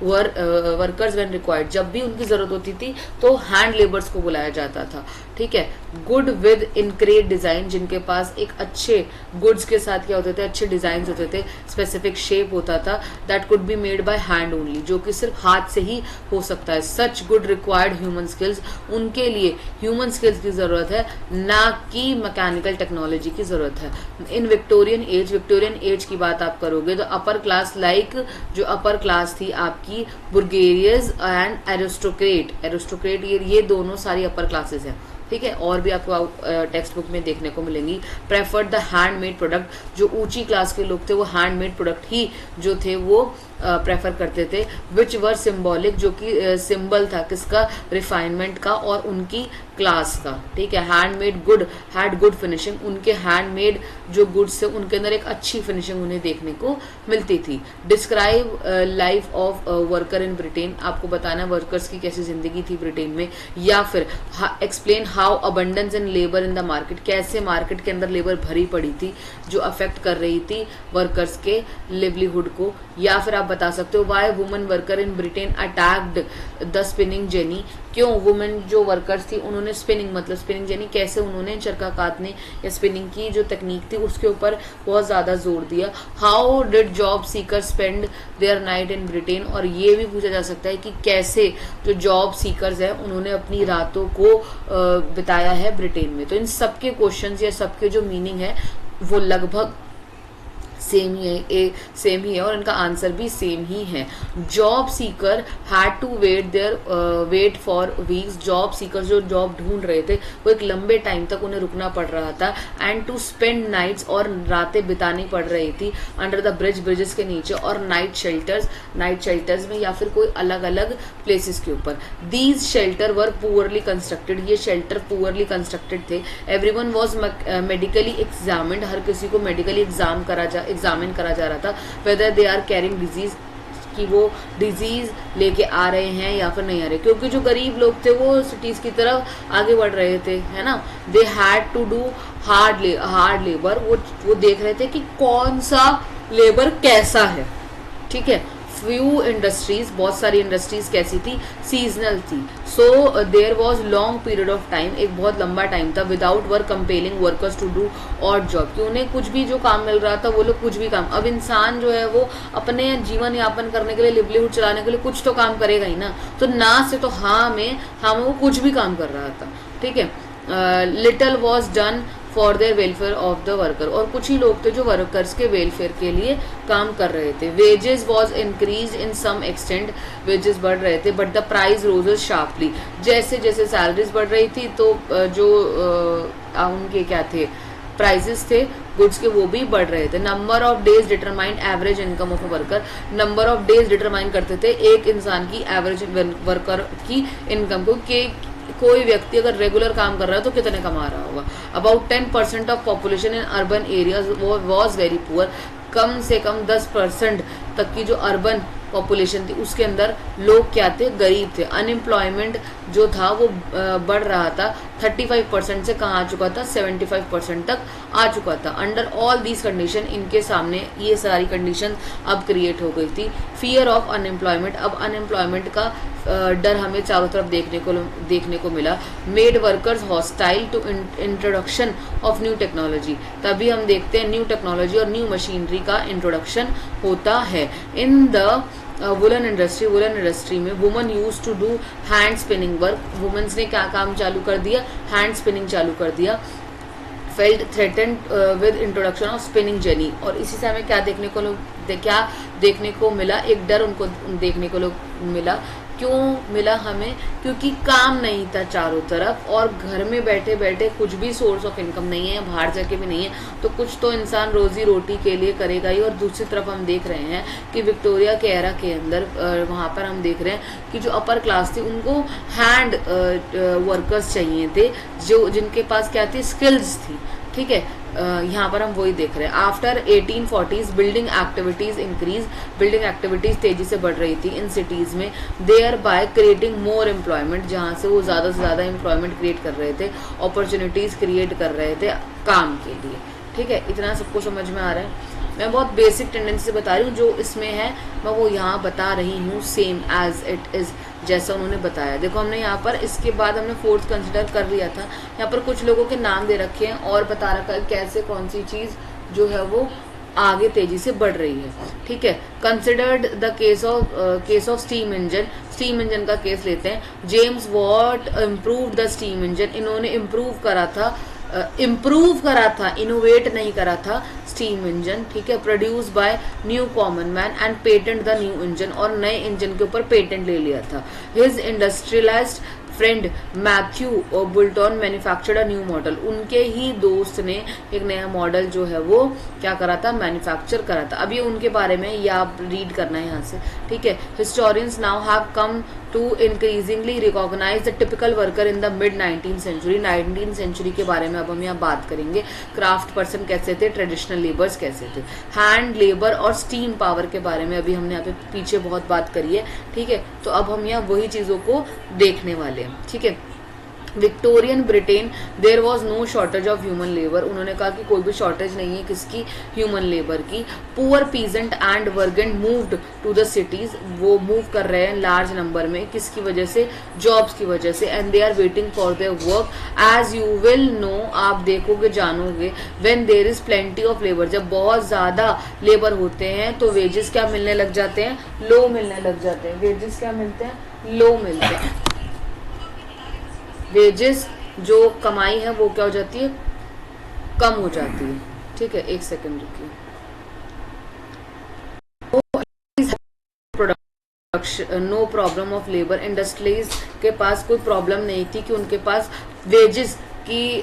workers when required, जब भी उनकी जरूरत होती थी तो हैंड लेबर्स को बुलाया जाता था, ठीक है। गुड विद इनक्रेट डिजाइन, जिनके पास एक अच्छे गुड्स के साथ क्या होते थे, अच्छे डिजाइन होते थे, स्पेसिफिक शेप होता था, that could be made by hand only, जो कि सिर्फ हाथ से ही हो सकता है। Such good required human skills, उनके लिए ह्यूमन स्किल्स की जरूरत है, ना कि मैकेनिकल टेक्नोलॉजी की जरूरत है। इन विक्टोरियन एज की बात आप करोगे तो अपर क्लास, लाइक जो अपर क्लास थी आपकी, बुर्गेरियस एंड एरिस्टोक्रेट, ये दोनों सारी अपर क्लासेस हैं, ठीक है, और भी आपको टेक्स्ट बुक में देखने को मिलेंगी। प्रेफर्ड द हैंडमेड प्रोडक्ट, जो ऊंची क्लास के लोग थे वो हैंडमेड प्रोडक्ट ही जो थे वो प्रेफर करते थे। विच वर सिम्बॉलिक, जो कि सिंबल था किसका, रिफाइनमेंट का और उनकी क्लास का, ठीक है। Handmade good had good finishing, उनके हैंडमेड जो गुड्स थे उनके अंदर एक अच्छी फिनिशिंग उन्हें देखने को मिलती थी। Describe life of worker in Britain, आपको बताना वर्कर्स की कैसी जिंदगी थी ब्रिटेन में, या फिर explain how abundance in labour in the market, कैसे मार्केट के अंदर लेबर भरी पड़ी थी जो अफेक्ट कर रही थी वर्कर्स के लिवलीहुड को, या फिर आप बता सकते हो? Y women worker in Britain attacked the spinning jenny, क्यों वुमेन जो वर्कर्स थी उन्होंने स्पिनिंग मतलब स्पिनिंग जेनी कैसे उन्होंने चरखा कातने या स्पिनिंग की जो तकनीक थी उसके ऊपर बहुत ज्यादा जोर दिया। How did job seeker spend their night in Britain, और ये भी पूछा जा सकता है कि कैसे जो जॉब सीकर्स है उन्होंने अपनी रातों को बिताया है ब्रिटेन में। तो इन सबके क्वेश्चन या सबके जो मीनिंग है वो लगभग सेम ही है और इनका आंसर भी सेम ही है। Job seeker had to wait for weeks, job seeker जो जॉब ढूंढ रहे थे वो एक लंबे टाइम तक उन्हें रुकना पड़ रहा था। एंड टू स्पेंड नाइट्स, और रातें बितानी पड़ रही थी अंडर द ब्रिजेस के नीचे, और नाइट शेल्टर्स में या फिर कोई अलग अलग प्लेसेस के ऊपर। These shelter were poorly constructed, ये शेल्टर पुअरली कंस्ट्रक्टेड थे। एवरीवन वाज मेडिकली एग्जामिन्ड, हर किसी को मेडिकली एग्जामिन करा जा रहा था। Whether they are carrying disease, कि वो डिजीज लेके आ रहे हैं या फिर नहीं आ रहे, क्योंकि जो गरीब लोग थे वो सिटीज की तरफ आगे बढ़ रहे थे, है ना। They had to do hard labour, वो देख रहे थे कि कौन सा लेबर कैसा है, ठीक है। फ्यू इंडस्ट्रीज, बहुत सारी इंडस्ट्रीज कैसी थी, सीजनल थी। So there was long period of time, एक बहुत लंबा टाइम था, without work compelling workers to do odd job, कि उन्हें कुछ भी जो काम मिल रहा था वो लोग कुछ भी काम, अब इंसान जो है वो अपने जीवन यापन करने के लिए, लिवलीहुड चलाने के लिए कुछ तो काम करेगा ही ना, तो ना से तो हाँ में वो कुछ भी काम कर रहा था, ठीक है। Little was done for their welfare of the worker, और कुछ ही लोग थे जो वर्कर्स के वेलफेयर के लिए काम कर रहे थे। Wages was increase in some extent, wages बढ़ रहे थे, but the price rose sharply, जैसे जैसे सैलरीज बढ़ रही थी तो जो उनके क्या थे प्राइसेस थे गुड्स के वो भी बढ़ रहे थे। Number of days determined average income of a worker, number of days determine करते थे एक इंसान की एवरेज वर्कर की इनकम को, कि कोई व्यक्ति अगर रेगुलर काम कर रहा है तो कितने कमा रहा होगा। About 10% of population in urban areas was very poor, कम से कम 10% तक की जो अर्बन पॉपुलेशन थी उसके अंदर लोग क्या थे, गरीब थे। अनएम्प्लॉयमेंट जो था वो बढ़ रहा था, 35% से कहाँ आ चुका था, 75% तक आ चुका था। अंडर ऑल दीज कंडीशन, इनके सामने ये सारी कंडीशन अब क्रिएट हो गई थी। फियर ऑफ अनएम्प्लॉयमेंट, अब अनएम्प्लॉयमेंट का डर हमें चारों तरफ देखने को मिला। Made workers hostile to introduction of new technology, तभी हम देखते हैं न्यू टेक्नोलॉजी और न्यू मशीनरी का इंट्रोडक्शन होता है। इन द वुलन इंडस्ट्री में woman use to do hand spinning work, womens ने क्या काम चालू कर दिया, हैंड स्पिनिंग चालू कर दिया। Felt threatened with introduction of spinning jenny, और इसी से हमें क्या देखने को मिला, एक डर उनको देखने को मिला। क्यों मिला हमें, क्योंकि काम नहीं था चारों तरफ, और घर में बैठे बैठे कुछ भी सोर्स ऑफ इनकम नहीं है, बाहर जाके भी नहीं है, तो कुछ तो इंसान रोजी रोटी के लिए करेगा ही। और दूसरी तरफ हम देख रहे हैं कि विक्टोरिया के एरा के अंदर वहाँ पर हम देख रहे हैं कि जो अपर क्लास थी उनको हैंड वर्कर्स चाहिए थे, जो जिनके पास क्या थी, स्किल्स थी, ठीक है। यहाँ पर हम वही देख रहे हैं। After 1840s building activities increase, building activities तेजी से बढ़ रही थी इन सिटीज में, thereby creating more employment, जहाँ से वो ज्यादा से ज्यादा एम्प्लॉयमेंट क्रिएट कर रहे थे, अपॉर्चुनिटीज क्रिएट कर रहे थे काम के लिए, ठीक है। इतना सबको समझ में आ रहा है। मैं बहुत बेसिक टेंडेंसी से बता रही हूँ, जो इसमें है मैं वो यहाँ बता रही हूँ सेम एज इट इज, जैसा उन्होंने बताया। देखो हमने यहाँ पर इसके बाद हमने फोर्थ कंसिडर कर लिया था, यहाँ पर कुछ लोगों के नाम दे रखे हैं और बता रखा है कैसे कौन सी चीज जो है वो आगे तेजी से बढ़ रही है, ठीक है। Considered the case of steam engine का केस लेते हैं। James Watt improve the steam engine, इन्होंने इम्प्रूव करा था, इनोवेट नहीं करा था स्टीम इंजन, ठीक है। Produce by new common man and patent the new engine, और नए इंजन के ऊपर पेटेंट ले लिया था। His industrialised friend Matthew Boulton manufactured a new model, उनके ही दोस्त ने एक नया मॉडल जो है वो क्या करा था, मैन्युफैक्चर करा था। अब ये उनके बारे में या आप रीड करना है यहाँ से, ठीक है। Historians now have come to increasingly recognise the typical worker in the mid 19th century, 19th century के बारे में अब हम यहाँ बात करेंगे। क्राफ्ट पर्सन कैसे थे, ट्रेडिशनल लेबर्स कैसे थे, हैंड लेबर और स्टीम पावर के बारे में अभी हमने यहाँ पे पीछे बहुत बात करी है, ठीक है। तो अब हम यहाँ वही चीजों को देखने वाले हैं, ठीक है। Victorian Britain there was no shortage of human labour, उन्होंने कहा कि कोई भी शॉर्टेज नहीं है किसकी, ह्यूमन लेबर की। Poor peasant and vagrant moved to the cities, वो मूव कर रहे हैं लार्ज नंबर में, किसकी वजह से, जॉब्स की वजह से। And they are waiting for their work as you will know, आप देखोगे जानोगे, when there is plenty of labour, जब बहुत ज्यादा लेबर होते हैं तो वेजेस क्या मिलने लग जाते हैं, लो मिलने लग जाते हैं। वेजेस क्या मिलते हैं, लो मिलते हैं। वेजेस जो कमाई है वो क्या हो जाती है, कम हो जाती है। ठीक है, एक सेकंड रुकिए। No problem of labour, industries के पास कोई प्रॉब्लम नहीं थी कि उनके पास वेजेस की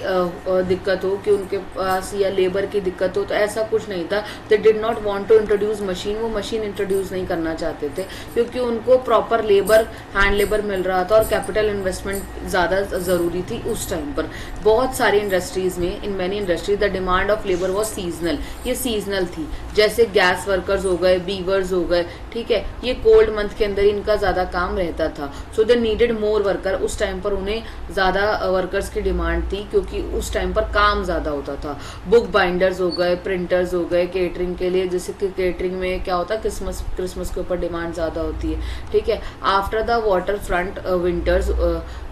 दिक्कत हो, कि उनके पास या लेबर की दिक्कत हो, तो ऐसा कुछ नहीं था। They did not want to introduce machine, वो मशीन इंट्रोड्यूस नहीं करना चाहते थे क्योंकि उनको प्रॉपर लेबर, हैंड लेबर मिल रहा था और कैपिटल इन्वेस्टमेंट ज़्यादा ज़रूरी थी उस टाइम पर। बहुत सारी इंडस्ट्रीज में, इन many industries the demand of labour was seasonal, ये सीजनल थी। जैसे गैस वर्कर्स हो गए, बीवर्स हो गए, ठीक है, ये कोल्ड मंथ के अंदर इनका ज़्यादा काम रहता था। सो दे नीडेड मोर वर्कर, उस टाइम पर उन्हें ज़्यादा वर्कर्स की डिमांड थी क्योंकि उस टाइम पर काम ज्यादा होता था। बुक बाइंडर्स हो गए, प्रिंटर्स हो गए, केटरिंग के लिए, जैसे कि केटरिंग में क्या होता है, क्रिसमस के ऊपर डिमांड ज्यादा होती है। ठीक है, after the waterfront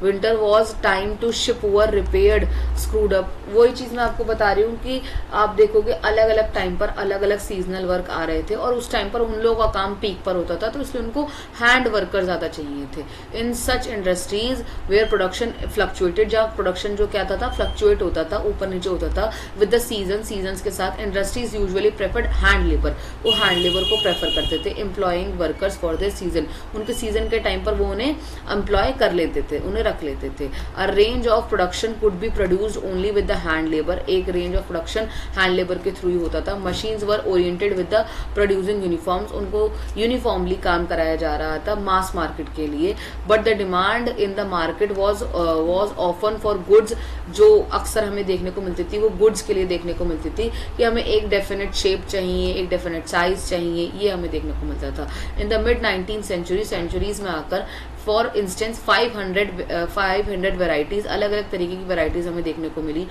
winter was time to ship were repaired screwed up, वही चीज मैं आपको बता रही हूँ कि आप देखोगे अलग अलग टाइम पर अलग अलग सीजनल वर्क आ रहे थे और उस टाइम पर उन लोगों का काम पीक पर होता था, तो इसलिए उनको हैंड वर्कर ज्यादा चाहिए थे। इन such industries where production fluctuated, जहाँ प्रोडक्शन जो क्या था, फ्लक्चुएट होता था, ऊपर नीचे होता था विद द सीजन्स के साथ। Industries usually preferred hand labour, वो हैंड लेबर को प्रेफर करते थे, employing workers for their season, उनके सीजन के टाइम पर वो उन्हें एम्प्लॉय कर लेते थे, उन्हें रख लेते थे। A range of production could be produced only with the hand labour, एक range of production hand labour के थ्रू ही होता था। Machines were oriented with the producing uniforms, उनको यूनिफॉर्मली काम कराया जा रहा था मास मार्केट के लिए। But the demand in the market was often for goods, जो अक्सर हमें देखने को मिलती थी वो गुड्स के लिए देखने को मिलती थी कि हमें एक डेफिनेट शेप चाहिए, एक डेफिनेट साइज चाहिए, ये हमें देखने को मिलता था। In the mid 19th centuries में आकर फॉर इंस्टेंस 500 वेराइटीज, अलग अलग तरीके की वेराइटीज हमें देखने को मिली।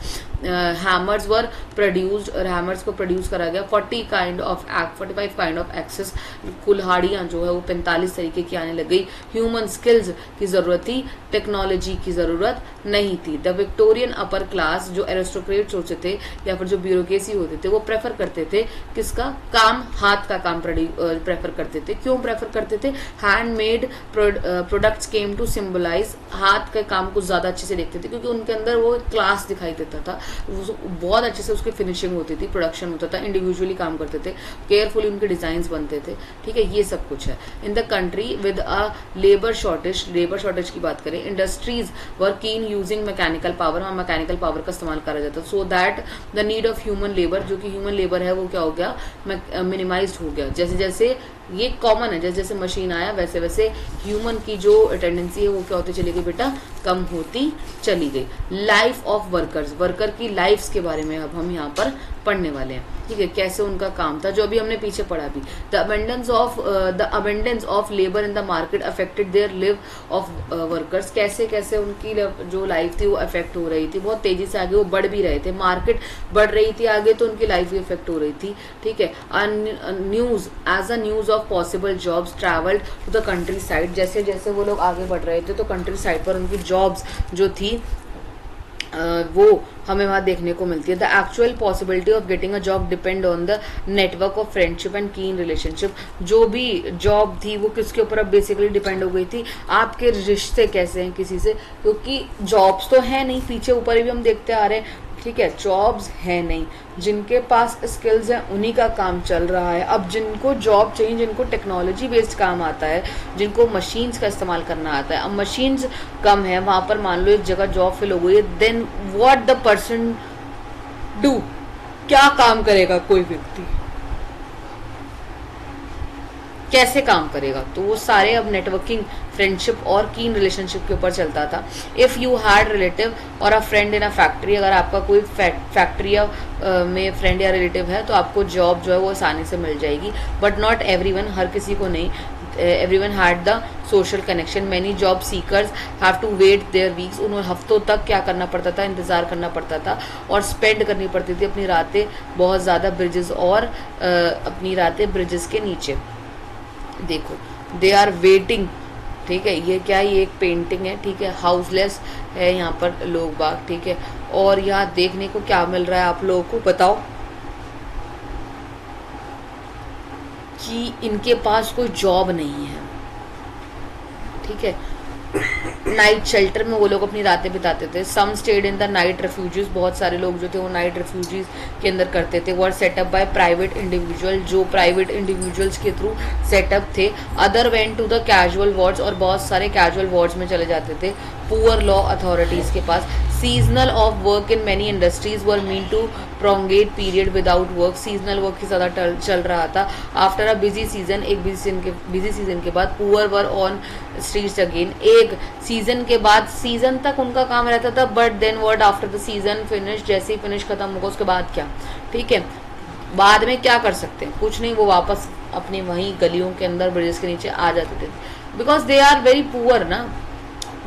हैमर्स वर प्रोड्यूस्ड, और हैमर्स को प्रोड्यूस करा गया। 45 काइंड ऑफ एक्सेस, कुल्हाड़ियां जो है वो 45 तरीके की आने लग गई। ह्यूमन स्किल्स की जरूरत थी, टेक्नोलॉजी की जरूरत नहीं थी। द विक्टोरियन अपर क्लास, जो एरिस्टोक्रेट्स होते थे या फिर जो ब्यूरोक्रेसी होते थे, वो प्रेफर करते थे किसका काम, हाथ का काम प्रेफर करते थे। क्यों प्रेफर करते थे, handmade products came to symbolise, हाथ के काम को ज्यादा अच्छे से देखते थे क्योंकि उनके अंदर वो क्लास दिखाई देता था, बहुत अच्छे से उसकी फिनिशिंग होती थी, प्रोडक्शन होता था, इंडिविजुअली काम करते थे, केयरफुली उनके डिजाइन बनते थे। ठीक है, ये सब कुछ है। In the country with a labour shortage की बात करें, इंडस्ट्रीज वर कीन यूजिंग मैकेनिकल पावर, वहां मैकेनिकल पावर का इस्तेमाल करा जाता, सो that the need of human labour, जो कि ह्यूमन लेबर है वो क्या हो गया, मिनिमाइज हो गया। जैसे जैसे ये कॉमन है, जैसे जैसे मशीन आया वैसे वैसे ह्यूमन की जो टेंडेंसी है वो क्या होती चली गई बेटा, कम होती चली गई। लाइफ ऑफ वर्कर्स, वर्कर की लाइफ्स के बारे में अब हम यहाँ पर पढ़ने वाले हैं। ठीक है, कैसे उनका काम था, जो अभी हमने पीछे पढ़ा भी। The abundance of labour in the market affected their live of workers, कैसे कैसे उनकी जो लाइफ थी वो अफेक्ट हो रही थी, बहुत तेजी से आगे वो बढ़ भी रहे थे, मार्केट बढ़ रही थी आगे तो उनकी लाइफ भी अफेक्ट हो रही थी। ठीक है, news as a news of possible jobs travelled to the countryside, जैसे जैसे वो लोग आगे बढ़ रहे थे तो कंट्री साइड पर उनकी जॉब्स जो थी वो हमें वहां देखने को मिलती है। The actual possibility of getting a job depend on the network of friendship and कीन रिलेशनशिप, जो भी जॉब थी वो किसके ऊपर अब बेसिकली डिपेंड हो गई थी, आपके रिश्ते कैसे हैं किसी से, क्योंकि जॉब्स तो है नहीं, पीछे ऊपर भी हम देखते आ रहे हैं। ठीक है, जॉब्स है नहीं, जिनके पास स्किल्स हैं उन्हीं का काम चल रहा है। अब जिनको जॉब चाहिए, जिनको टेक्नोलॉजी बेस्ड काम आता है, जिनको मशीन्स का इस्तेमाल करना आता है, अब मशीन्स कम है, वहां पर मान लो एक जगह जॉब फिल हो गई है, then what the person do, क्या काम करेगा कोई व्यक्ति, कैसे काम करेगा, तो वो सारे अब नेटवर्किंग, फ्रेंडशिप और कीन रिलेशनशिप के ऊपर चलता था। इफ यू हैड रिलेटिव और अ फ्रेंड इन अ फैक्ट्री, अगर आपका कोई फैक्ट्री में फ्रेंड या रिलेटिव है तो आपको जॉब जो है वो आसानी से मिल जाएगी, बट नॉट एवरीवन, हर किसी को नहीं, everyone had the social connection. Many job seekers have to wait their weeks. उन्हें हफ्तों तक क्या करना पड़ता था, इंतज़ार करना पड़ता था और स्पेंड करनी पड़ती थी अपनी रातें बहुत ज़्यादा ब्रिजेस और अपनी रातें ब्रिजेस के नीचे. देखो, दे आर वेटिंग. ठीक है, ये क्या है, ये एक पेंटिंग है. ठीक है, हाउसलेस है यहाँ पर लोग बाग. ठीक है, और यहाँ देखने को क्या मिल रहा है आप लोगों को बताओ कि इनके पास कोई जॉब नहीं है. ठीक है, नाइट शेल्टर में वो लोग अपनी रातें बिताते थे. Some stayed in the night refugees. बहुत सारे लोग जो थे वो नाइट रेफ्यूजीज के अंदर करते थे. Were set up by private individual, जो प्राइवेट इंडिविजुअल्स के थ्रू सेटअप थे. Other went to the casual wards, और बहुत सारे कैजुअल वार्ड्स में चले जाते थे पुअर लॉ अथॉरिटीज़ के पास. Seasonal of work in many industries were mean to prolonged period without work. Seasonal work ही ज़्यादा चल रहा था. आफ्टर अ बिजी सीजन, एक बिजी सीजन के बाद poor were on streets again. एक सीजन के बाद, सीजन तक उनका काम रहता था, but then were after the season finish, जैसे ही फिनिश खत्म होगा उसके बाद क्या. ठीक है, बाद में क्या कर सकते हैं, कुछ नहीं, वो वापस अपनी वहीं गलियों के अंदर ब्रिजेस के नीचे आ जाते थे. Because they are very poor ना,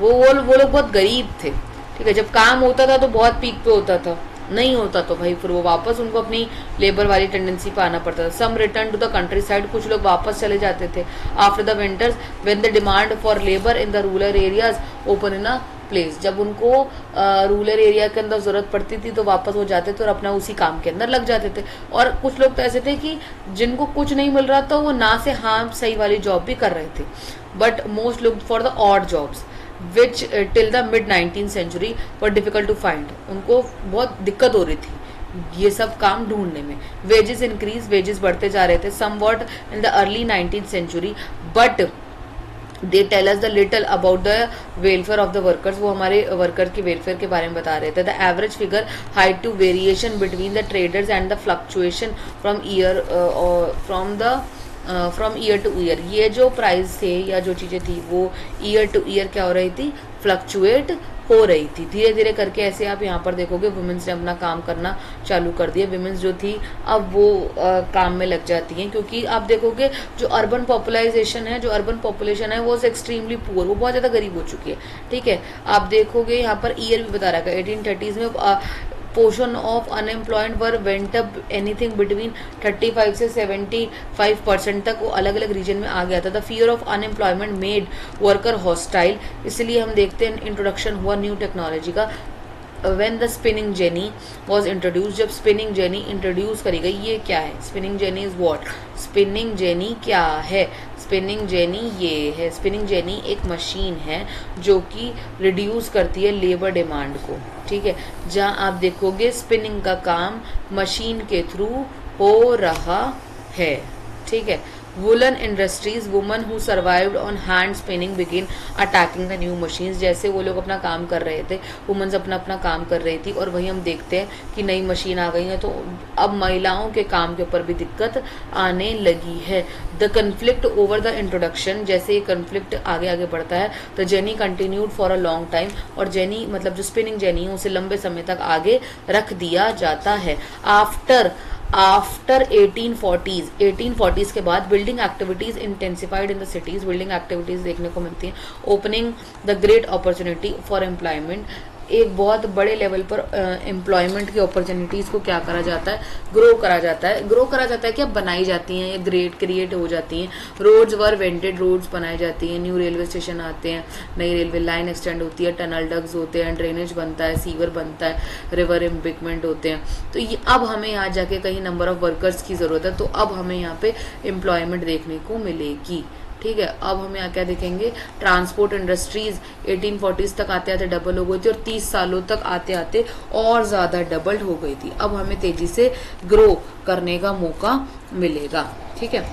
वो लोग बहुत गरीब थे. ठीक है, जब काम होता था तो बहुत पीक पे होता था, नहीं होता तो भाई फिर वो वापस उनको अपनी लेबर वाली टेंडेंसी पे आना पड़ता था. Some return to the countryside, कुछ लोग वापस चले जाते थे. After the winters when the demand for labour in the rural areas open in a place. जब उनको रूरल एरिया के अंदर ज़रूरत पड़ती थी तो वापस वो जाते थे और अपना उसी काम के अंदर लग जाते थे. और कुछ लोग तो ऐसे थे कि जिनको कुछ नहीं मिल रहा था वो ना से हाँ सही वाली जॉब भी कर रहे थे. But most looked for the odd jobs which till the mid 19th century were difficult to find. उनको बहुत दिक्कत हो रही थी ये सब काम ढूंढने में. वेजेस इंक्रीज, वेजेस बढ़ते जा रहे थे. Somewhat in the early 19th century, but they tell us the little about the welfare of the workers. वो हमारे वर्कर के वेलफेयर के बारे में बता रहे थे. The average figure hide to variation between the traders and the fluctuation from year to year. ये जो प्राइस थे या जो चीज़ें थी वो ईयर टू ईयर क्या हो रही थी, फ्लक्चुएट हो रही थी. धीरे धीरे करके ऐसे आप यहाँ पर देखोगे वुमेन्स ने अपना काम करना चालू कर दिया. वुमेन्स जो थी अब वो काम में लग जाती हैं, क्योंकि आप देखोगे जो अर्बन पॉपुलाइजेशन है, जो अर्बन पॉपुलेशन है वो एक्सट्रीमली पुअर, वो बहुत ज़्यादा गरीब हो चुकी है. ठीक है, आप देखोगे यहाँ पर ईयर भी बता रखा है 1830s में portion of unemployed were went up anything between 35 से 75% तक वो अलग अलग रीजन में आ गया था. The fear of unemployment made worker hostile. इसलिए हम देखते हैं इंट्रोडक्शन हुआ न्यू टेक्नोलॉजी का. when the spinning jenny was introduced, जब spinning jenny इंट्रोड्यूस करी गई. ये क्या है, spinning jenny is what, spinning jenny क्या है, spinning jenny ये है. spinning jenny एक मशीन है जो कि रिड्यूस करती है लेबर डिमांड को. ठीक है, जहाँ आप देखोगे स्पिनिंग का काम मशीन के थ्रू हो रहा है. ठीक है, woollen industries, woman who survived on hand spinning begin attacking the new machines. जैसे वो लोग अपना काम कर रहे थे, वुमेन्स अपना काम कर रही थी, और वहीं हम देखते हैं कि नई मशीन आ गई है तो अब महिलाओं के काम के ऊपर भी दिक्कत आने लगी है. The conflict over the introduction, जैसे ये कन्फ्लिक्ट आगे आगे बढ़ता है तो jenny continued for a long time. और जेनी मतलब जो स्पिनिंग जेनी है उसे लंबे समय तक आगे रख दिया जाता है. आफ्टर 1840s के बाद building activities intensified in the cities. Building activities देखने को मिलती हैं. Opening the great opportunity for employment, एक बहुत बड़े लेवल पर एम्प्लॉयमेंट की अपॉर्चुनिटीज़ को क्या करा जाता है, ग्रो करा जाता है क्या, बनाई जाती हैं, ये क्रिएट हो जाती हैं. रोड्स वर वेंटेड, रोड्स बनाई जाती हैं. न्यू रेलवे स्टेशन आते हैं, नई रेलवे लाइन एक्सटेंड होती है, टनल डक्स होते हैं, ड्रेनेज बनता है, सीवर बनता है, रिवर एम्बिकमेंट होते हैं. तो ये अब हमें यहाँ जाके कहीं नंबर ऑफ वर्कर्स की ज़रूरत है, तो अब हमें यहाँ पे एम्प्लॉयमेंट देखने को मिलेगी. ठीक है, अब हम यहाँ क्या देखेंगे, ट्रांसपोर्ट इंडस्ट्रीज 1840s तक आते आते डबल हो गई थी और 30 सालों तक आते आते और ज़्यादा डबल हो गई थी. अब हमें तेजी से ग्रो करने का मौका मिलेगा. ठीक है,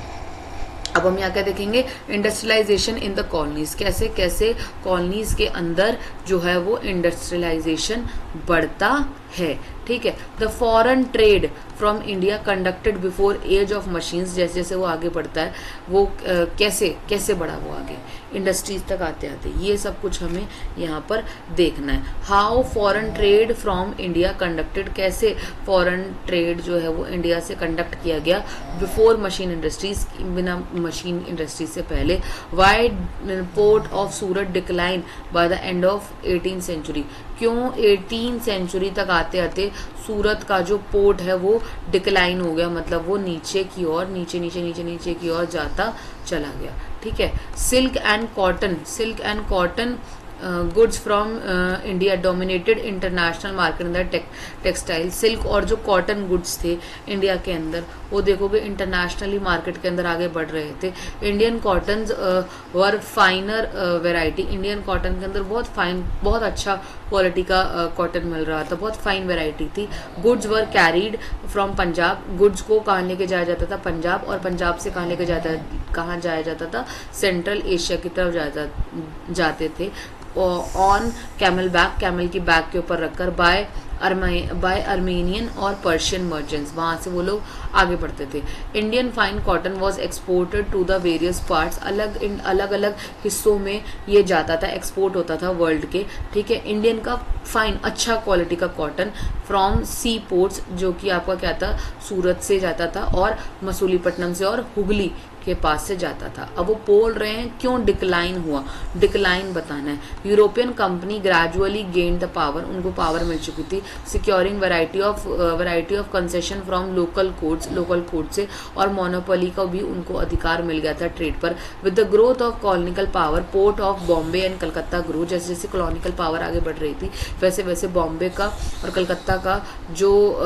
अब हम यहाँ क्या देखेंगे, इंडस्ट्रियलाइजेशन इन द कॉलोनीज. कैसे कैसे कॉलोनीज के अंदर जो है वो इंडस्ट्रियलाइजेशन बढ़ता है. ठीक है, the foreign trade from India conducted before age of machines, जैसे जैसे वो आगे बढ़ता है वो कैसे कैसे बढ़ा वो आगे इंडस्ट्रीज तक आते आते, ये सब कुछ हमें यहाँ पर देखना है। How foreign trade from India conducted, कैसे फॉरेन ट्रेड जो है वो इंडिया से कंडक्ट किया गया बिफोर मशीन इंडस्ट्रीज, बिना मशीन इंडस्ट्री से पहले। Why port of Surat decline by the end of 18th century, क्यों 18th सेंचुरी तक आते आते सूरत का जो पोर्ट है वो डिक्लाइन हो गया, मतलब वो नीचे की ओर नीचे नीचे नीचे नीचे की ओर जाता चला गया। ठीक है। Silk and cotton goods from India dominated international market in the textile. Silk और जो कॉटन गुड्स थे इंडिया के अंदर वो देखोगे इंटरनेशनली मार्केट के अंदर आगे बढ़ रहे थे। इंडियन कॉटन्स वर फाइनर वेराइटी, इंडियन कॉटन के अंदर बहुत फाइन, बहुत अच्छा क्वालिटी का कॉटन मिल रहा था, बहुत फाइन वेराइटी थी। Goods were carried from Punjab, goods को कहाँ लेके जाया जाता था, पंजाब, और पंजाब से कहाँ लेके कहाँ जाया जाता था, सेंट्रल एशिया की तरफ जाते थे। ऑन कैमल बैक, कैमल की बैक के ऊपर रखकर, बाय अर्मेनियन और पर्शियन मर्चेंट्स, वहां से वो लोग आगे बढ़ते थे। Indian fine cotton was exported to the various parts, अलग अलग हिस्सों में ये जाता था, एक्सपोर्ट होता था वर्ल्ड के। ठीक है। इंडियन का फाइन अच्छा क्वालिटी का कॉटन फ्रॉम सी पोर्ट्स, जो कि आपका क्या था, सूरत से जाता था और मसूलीपट्टनम से और हुगली के पास से जाता था। अब वो बोल रहे हैं क्यों डिक्लाइन हुआ, डिक्लाइन बताना है। European company gradually gain the power, उनको पावर मिल चुकी थी। Securing variety of concession from local court से, और मोनोपोली का भी उनको अधिकार मिल गया था ट्रेड पर। With the growth of कॉलोनिकल power, port of Bombay and Calcutta grow, जैसे जैसे कॉलोनिकल पावर आगे बढ़ रही थी वैसे वैसे बॉम्बे का और कलकत्ता का जो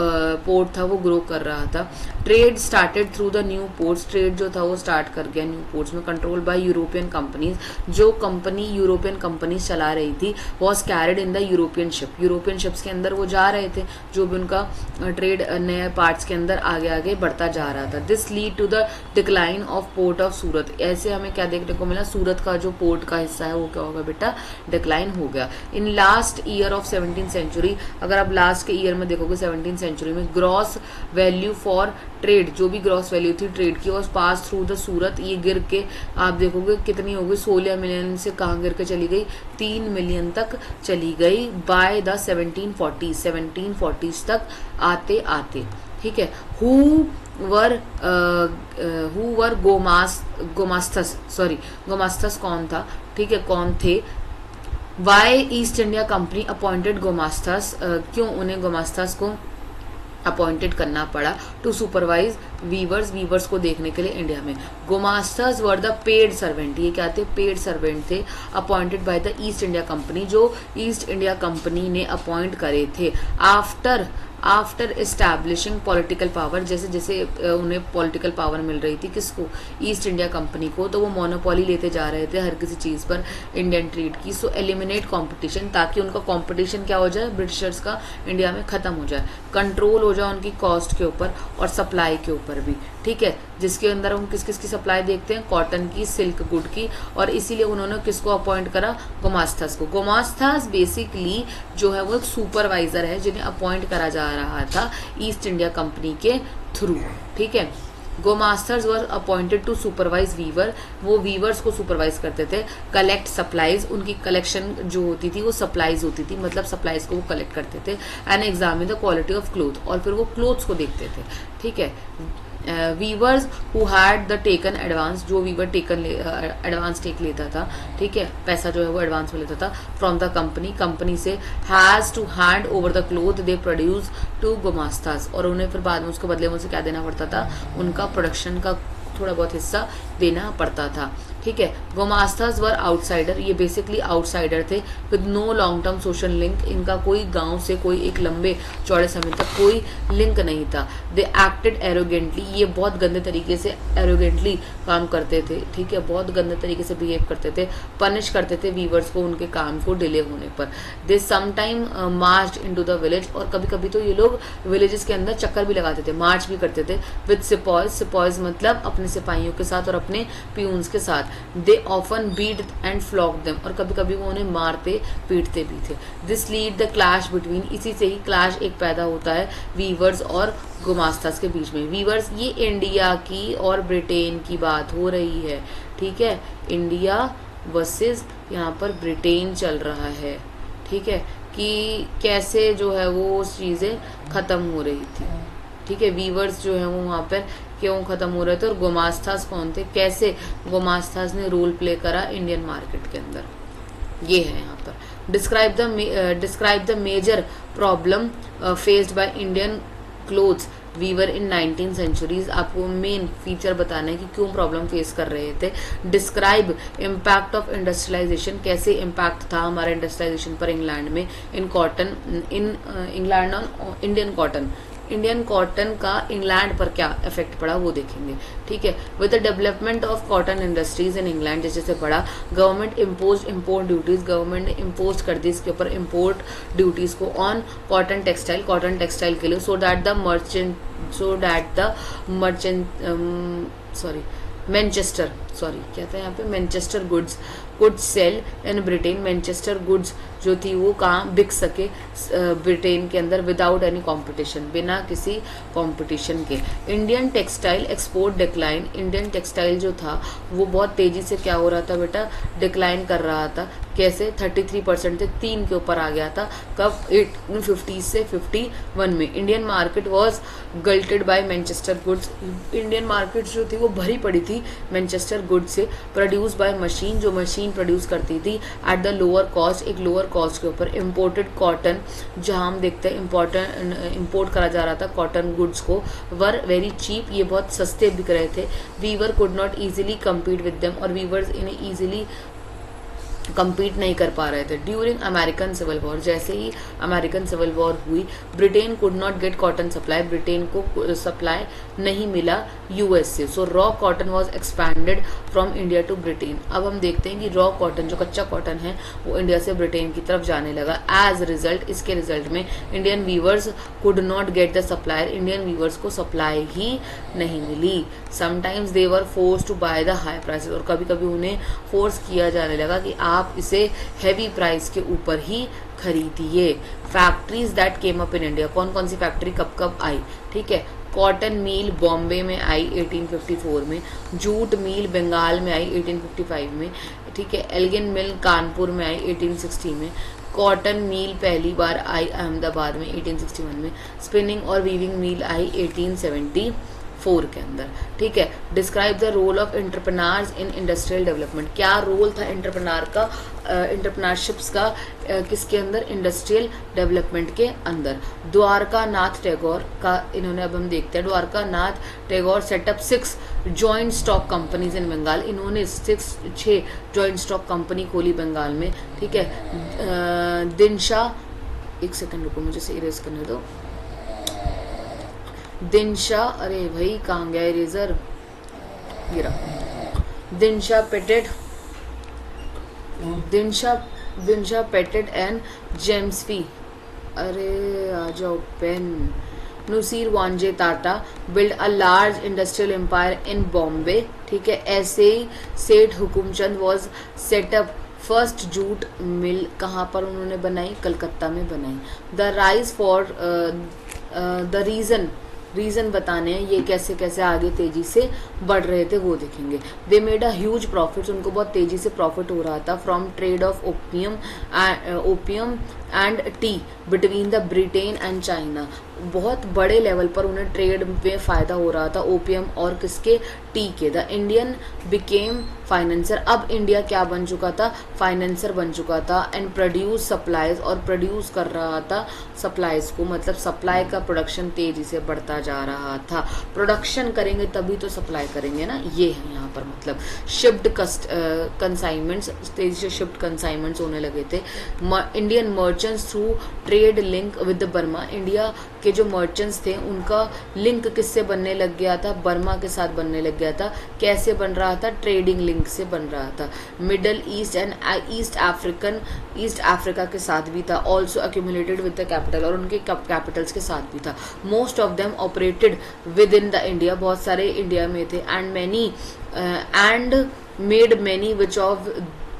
पोर्ट था वो ग्रो कर रहा था। Trade started through the new ports, trade जो था वो स्टार्ट कर गया न्यू पोर्ट्स में। कंट्रोल बाय यूरोपियन कंपनीज, जो कंपनी यूरोपियन कंपनीज चला रही थी, was carried in the European ships के अंदर वो जा रहे थे, जो भी उनका ट्रेड नए पार्ट्स के अंदर आगे आगे बढ़ता जा रहा था। This lead to the decline of port of Surat, ऐसे हमें क्या देखने को मिला, सूरत का जो पोर्ट का हिस्सा है वो क्या होगा बेटा, डिक्लाइन हो गया। In last year of 17th century, अगर आप लास्ट के ईयर में देखोगे 17th सेंचुरी में, ग्रॉस वैल्यू फॉर ट्रेड, जो भी ग्रॉस वैल्यू थी ट्रेड की, वॉज पास थ्रू द सूरत, ये गिर के आप देखोगे कितनी होगी, 16 मिलियन से कहाँ गिर के चली गई, 3 मिलियन तक चली गई बाय द 1740s तक आते आते। ठीक है। हु वर गोमास्तस कौन था, ठीक है, कौन थे। Why East India Company appointed gomasthas, क्यों उन्हें गोमास्तस को अपॉइंटेड करना पड़ा, टू सुपरवाइज वीवर्स को देखने के लिए इंडिया में। गोमास्टर्स वर द पेड सर्वेंट, ये क्या थे, पेड सर्वेंट थे, appointed by the east India company, जो ईस्ट इंडिया कंपनी ने अपॉइंट करे थे। आफ्टर एस्टैब्लिशिंग पॉलिटिकल पावर, जैसे जैसे उन्हें पॉलिटिकल पावर मिल रही थी, किसको, ईस्ट इंडिया कंपनी को, तो वो मोनोपोली लेते जा रहे थे हर किसी चीज़ पर इंडियन ट्रेड की। सो एलिमिनेट कंपटीशन, ताकि उनका कंपटीशन क्या हो जाए, ब्रिटिशर्स का इंडिया में ख़त्म हो जाए, कंट्रोल हो जाए उनकी कॉस्ट के ऊपर और सप्लाई के ऊपर भी। ठीक है। जिसके अंदर हम किस किस की सप्लाई देखते हैं, कॉटन की, सिल्क गुड की, और इसीलिए उन्होंने किसको अपॉइंट करा, गोमास्तस को। गोमास्तस बेसिकली जो है वो एक सुपरवाइजर है जिन्हें अपॉइंट करा जा रहा था ईस्ट इंडिया कंपनी के थ्रू। ठीक है। गोमास्टर्स वर अपॉइंटेड टू सुपरवाइज वीवर, वो वीवर्स को सुपरवाइज करते थे। कलेक्ट सप्लाईज, उनकी कलेक्शन जो होती थी वो सप्लाईज होती थी, मतलब सप्लाईज को वो कलेक्ट करते थे। And examine the quality of cloth, और फिर वो क्लोथ्स को देखते थे। ठीक है। Weavers who had the taken advance, जो वीवर टेकन एडवांस टेक लेता था, ठीक है, पैसा जो है वो एडवांस में लेता था फ्रॉम द कंपनी से, has to hand over the cloth they produce to gomasthas, और उन्हें फिर बाद में उसके बदले में उसे क्या देना पड़ता था, उनका प्रोडक्शन का थोड़ा बहुत हिस्सा देना पड़ता था। ठीक है। गोमास्तास वर आउटसाइडर, ये बेसिकली आउटसाइडर थे with no long term social link, इनका कोई गांव से कोई एक लंबे चौड़े समय तक कोई लिंक नहीं था। दे एक्टेड एरोगेंटली, ये बहुत गंदे तरीके से एरोगेंटली काम करते थे। ठीक है। बहुत गंदे तरीके से बिहेव करते थे, पनिश करते थे वीवर्स को उनके काम को डिले होने पर। They sometime march into the village, और कभी कभी तो ये लोग विलेजेस के अंदर चक्कर भी लगाते थे, मार्च भी करते थे। विद सिपॉयज, सिपॉयज मतलब अपने सिपाहियों के साथ और अपने प्यून्स के साथ। They often beat and flog them, और कभी कभी वो उन्हें मारते पीटते भी थे। This lead the clash between, इसी से ही क्लैश एक पैदा होता है वीवर्स और गुमास्तास के बीच में। वीवर्स, ये इंडिया की और ब्रिटेन की बात हो रही है, ठीक है, इंडिया वर्सेस यहाँ पर ब्रिटेन चल रहा है, ठीक है, कि कैसे जो है वो चीज़ें ख़त्म हो रही थी, ठीक है। वीवर्स जो है वो वहाँ पर क्यों ख़त्म हो रहे थे, और गुमास्तास कौन थे, कैसे गुमास्तास ने रोल प्ले करा इंडियन मार्केट के अंदर, ये है यहाँ पर। Describe the major problem faced by Indian cloths weaver in 19 centuries. आपको मेन फीचर बताना है कि क्यों प्रॉब्लम फेस कर रहे थे। डिस्क्राइब इम्पैक्ट ऑफ इंडस्ट्रियलाइजेशन, कैसे इम्पैक्ट था हमारे इंडस्ट्रियलाइजेशन पर इंग्लैंड में, in cotton, in England on Indian cotton, Indian cotton का इंग्लैंड पर क्या इफेक्ट पड़ा वो देखेंगे, ठीक है। With the development of cotton industries in England, जैसे जैसे बढ़ा, government impose import duties, government ने इम्पोज कर दी इसके ऊपर इम्पोर्ट ड्यूटीज को ऑन कॉटन टेक्सटाइल के लिए, so that the Manchester goods could sell in Britain, Manchester goods जो थी वो कहाँ बिक सके ब्रिटेन के अंदर, विदाउट एनी कंपटीशन, बिना किसी कंपटीशन के। Indian textile export decline, Indian textile जो था वो बहुत तेजी से क्या हो रहा था बेटा, डिक्लाइन कर रहा था। कैसे 33% से 3 के ऊपर आ गया था, कब 1850 से 51 में। Indian market was glutted by Manchester goods, Indian market जो थी वो भरी पड़ी थी मैनचेस्टर गुड्स से। प्रोड्यूस बाय मशीन, जो मशीन प्रोड्यूस करती थी एट द लोअर कॉस्ट, एक लोअर कॉस्ट के ऊपर। इम्पोर्टेड कॉटन, जहां हम देखते हैं इम्पोर्ट करा जा रहा था कॉटन गुड्स को, वर वेरी चीप, ये बहुत सस्ते बिक रहे थे। Weaver could not easily compete with them, और वीवर्स इन्हें ईजिली कम्पीट नहीं कर पा रहे थे। ड्यूरिंग अमेरिकन सिविल वॉर, जैसे ही अमेरिकन सिविल वॉर हुई, Britain could not get cotton supply, Britain को सप्लाई नहीं मिला यूएस से। So raw cotton was expanded from India to Britain. अब हम देखते हैं कि रॉ कॉटन, जो कच्चा कॉटन है, वो इंडिया से ब्रिटेन की तरफ जाने लगा। एज रिजल्ट, इसके रिजल्ट में Indian weavers could not get the supplier, Indian weavers को सप्लाई ही नहीं मिली। Sometimes they were force to buy the high prices, और कभी कभी उन्हें फोर्स किया जाने लगा कि आप इसे हैवी प्राइस के ऊपर ही खरीदिए। Factories that came up in India, कौन कौन सी फैक्ट्री कब कब आई, ठीक है। कॉटन मिल बॉम्बे में आई 1854 में, जूट मिल बंगाल में आई 1855 में, ठीक है। एल्गिन मिल कानपुर में आई 1860 में। कॉटन मिल पहली बार आई अहमदाबाद में 1861 में। स्पिनिंग और वीविंग मिल आई 1874 के अंदर, ठीक है। Describe the role of entrepreneurs in industrial development, क्या रोल था एंटरप्रेन्योर का, एंटरप्रेन्योरशिप्स का किसके अंदर, इंडस्ट्रियल डेवलपमेंट के अंदर। द्वारका नाथ टैगोर का इन्होंने, अब हम देखते हैं, Dwarkanath Tagore set up 6 joint stock companies in Bengal, इन्होंने 6 जॉइंट स्टॉक कंपनी खोली बंगाल में, ठीक है। दिनशा, एक सेकंड रुको मुझे से इरेज करने दो। दिनशा, अरे भाई कहाँ गया इरेजर, गिरा। दिनशा पेटेड एंड जेम्सफी, अरे आ जाओ पेन। Nusserwanji Tata build a large industrial empire in Bombay, ठीक है। ऐसे ही Seth Hukumchand was set up first jute mill, कहाँ पर उन्होंने बनाई, कलकत्ता में बनाई। The rise for the reason बताने हैं ये कैसे कैसे आगे तेजी से बढ़ रहे थे वो देखेंगे। They made a huge profit, उनको बहुत तेजी से प्रॉफिट हो रहा था from trade off opium and T between the Britain and China, बहुत बड़े लेवल पर उन्हें ट्रेड में फ़ायदा हो रहा था ओपियम और किसके, टी के। द इंडियन बिकेम फाइनेंसर, अब इंडिया क्या बन चुका था, फाइनेंसर बन चुका था। एंड प्रोड्यूस सप्लाईज, और प्रोड्यूस कर रहा था सप्लाईज को, मतलब सप्लाई का प्रोडक्शन तेजी से बढ़ता जा रहा था। प्रोडक्शन करेंगे तभी तो सप्लाई करेंगे ना, ये है यहाँ पर मतलब। शिफ्ट कंसाइनमेंट्स, तेजी से शिफ्ट कंसाइनमेंट्स होने लगे थे। Indian merchants through trade link with Burma, India के जो मर्चेंट्स थे उनका लिंक किससे बनने लग गया था, बर्मा के साथ बनने लग गया था। कैसे बन रहा था, ट्रेडिंग लिंक इंक से बन रहा था। Middle East and East Africa के साथ भी था, also accumulated with the capital, और उनके कैपिटल्स के साथ भी था। Most of them operated within the India, बहुत सारे इंडिया में थे, and made many which of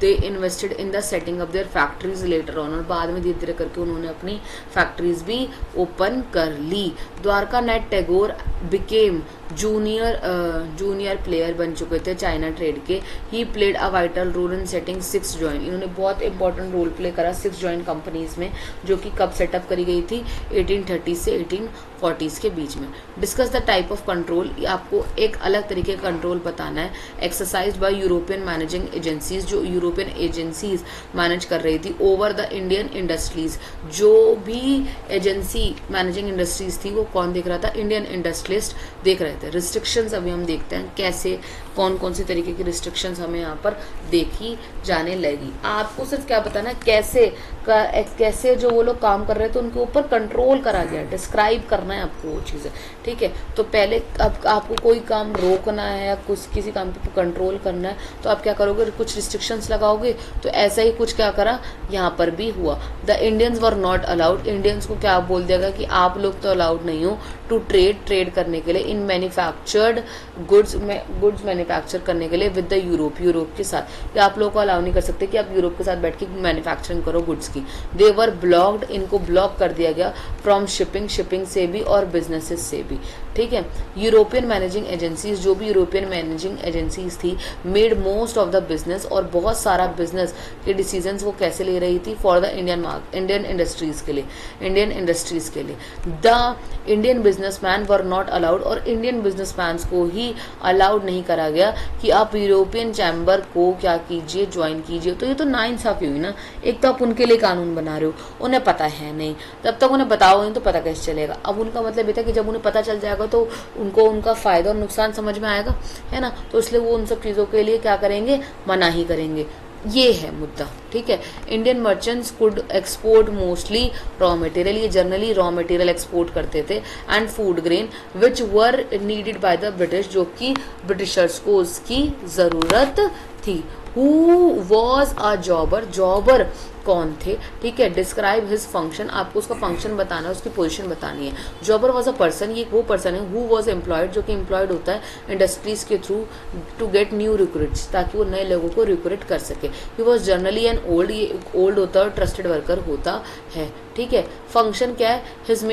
they invested in the setting up their factories later on, और बाद में धीरे धीरे करके उन्होंने अपनी फैक्ट्रीज भी ओपन कर ली। Dwarkanath Tagore became junior player बन चुके थे चाइना ट्रेड के। He played a vital role in setting 6 joint, इन्होंने बहुत इंपॉर्टेंट रोल प्ले करा 6 जॉइंट कंपनीज में, जो कि कब सेटअप करी गई थी, 1830 से 1840 के बीच में। Discuss the type of control, आपको एक अलग तरीके का कंट्रोल बताना है। Exercise by European managing agencies, जो यूरोपियन एजेंसीज मैनेज कर रही थी ओवर द इंडियन इंडस्ट्रीज, जो भी एजेंसी मैनेजिंग इंडस्ट्रीज थी वो कौन देख रहा था, इंडियन इंडस्ट्रियलिस्ट देख रहे थे। रिस्ट्रिक्शंस अभी हम देखते हैं कैसे कौन कौन से तरीके की रिस्ट्रिक्शंस हमें यहाँ पर देखी जाने लगी। आपको सिर्फ क्या बताना है, कैसे जो वो लोग काम कर रहे थे उनके ऊपर कंट्रोल करा गया, डिस्क्राइब करना है आपको वो चीज़ें, ठीक है। तो पहले अब आपको कोई काम रोकना है या किसी काम पे कंट्रोल करना है, तो आप क्या करोगे, कुछ रिस्ट्रिक्शंस लगाओगे। तो ऐसा ही कुछ क्या करा यहाँ पर भी हुआ। The Indians were not allowed, Indians को क्या बोल दिया गया कि आप लोग तो अलाउड नहीं हो टू ट्रेड करने के लिए इन मैन्युफैक्चर्ड गुड्स मैन्युफैक्चर करने के लिए विद द यूरोप के साथ, या आप लोगों को अलाउ नहीं कर सकते कि आप यूरोप के साथ बैठ के मैन्युफैक्चरिंग करो गुड्स की। दे वर ब्लॉक्ड, इनको ब्लॉक कर दिया गया फ्रॉम शिपिंग से भी और बिजनेसेस से भी, ठीक है। यूरोपियन मैनेजिंग एजेंसीज, जो भी यूरोपियन मैनेजिंग एजेंसीज थी, made most of the business, और बहुत सारा बिजनेस के डिसीजंस वो कैसे ले रही थी, फॉर द इंडियन इंडस्ट्रीज के लिए। The Indian businessman were not allowed, और इंडियन बिजनेसमैन को ही अलाउड नहीं करा गया कि आप यूरोपियन चैम्बर को क्या कीजिए, ज्वाइन कीजिए। तो ये तो नाइंसाफी हुई ना। एक तो आप उनके लिए कानून बना रहे हो, उन्हें पता है नहीं, तब तक उन्हें बताओ नहीं तो पता कैसे चलेगा। अब उनका मतलब ये था कि जब उन्हें पता चल जाएगा तो उनको उनका फायदा और नुकसान समझ में आएगा, है ना। तो इसलिए वो उन सब चीज़ों के लिए क्या करेंगे, मना ही करेंगे। ये है मुद्दा, ठीक है। Indian merchants could export mostly raw material, ये जनरली रॉ मटेरियल एक्सपोर्ट करते थे, and food grain which were needed by the British, जो कि ब्रिटिशर्स को उसकी ज़रूरत थी। हु वॉज अ जॉबर कौन थे, ठीक है। डिस्क्राइब हिज फंक्शन, आपको उसका फंक्शन बताना है, उसकी पोजीशन बतानी है। जॉबर वॉज अ पर्सन, ये वो पर्सन है हु वॉज एम्प्लॉयड, जो कि एम्प्लॉयड होता है इंडस्ट्रीज के through to get new recruits, ताकि वो नए लोगों को रिक्रूट कर सके। He was generally an old, ये ओल्ड होता है, ट्रस्टेड वर्कर होता है, ठीक है। फंक्शन क्या है, his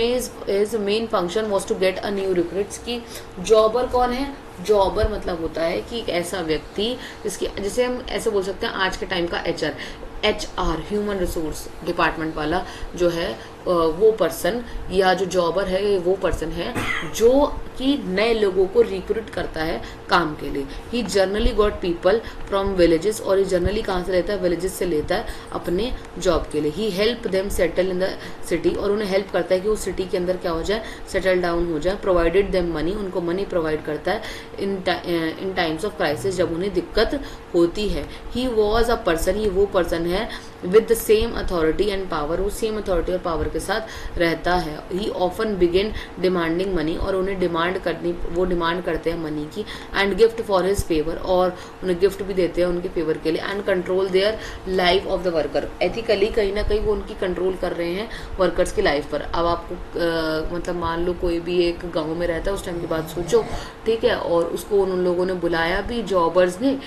main function was to get a new recruits, की जॉबर कौन है, जॉबर मतलब होता है कि एक ऐसा व्यक्ति जिसे हम ऐसे बोल सकते हैं आज के टाइम का HR ह्यूमन रिसोर्स डिपार्टमेंट वाला जो है, वो पर्सन या जो जॉबर है वो पर्सन है जो कि नए लोगों को रिक्रूट करता है काम के लिए। He generally got people from villages, और ये जनरली कहाँ से लेता है, विलेजेस से लेता है अपने जॉब के लिए। He help them settle in the city, और उन्हें हेल्प करता है कि वो सिटी के अंदर क्या हो जाए, सेटल डाउन हो जाए। प्रोवाइडेड देम मनी, उनको मनी प्रोवाइड करता है इन टाइम्स ऑफ क्राइसिस, जब उन्हें दिक्कत होती है। ही वॉज अ पर्सन, ये वो पर्सन है with the same authority and power, वो सेम अथॉरिटी और पावर के साथ रहता है। ही ऑफन बिगिन डिमांडिंग मनी, और उन्हें वो डिमांड करते हैं मनी की। And gift for his favour, और उन्हें गिफ्ट भी देते हैं उनके फेवर के लिए। And control their life of the worker, ethically कहीं ना कहीं वो उनकी कंट्रोल कर रहे हैं वर्कर्स की लाइफ पर। अब आपको मतलब मान लो कोई भी एक गाँव में रहता है, उस टाइम की बात सोचो, ठीक है, और उसको उन लोगों ने बुलाया भी, जॉबर्स ने,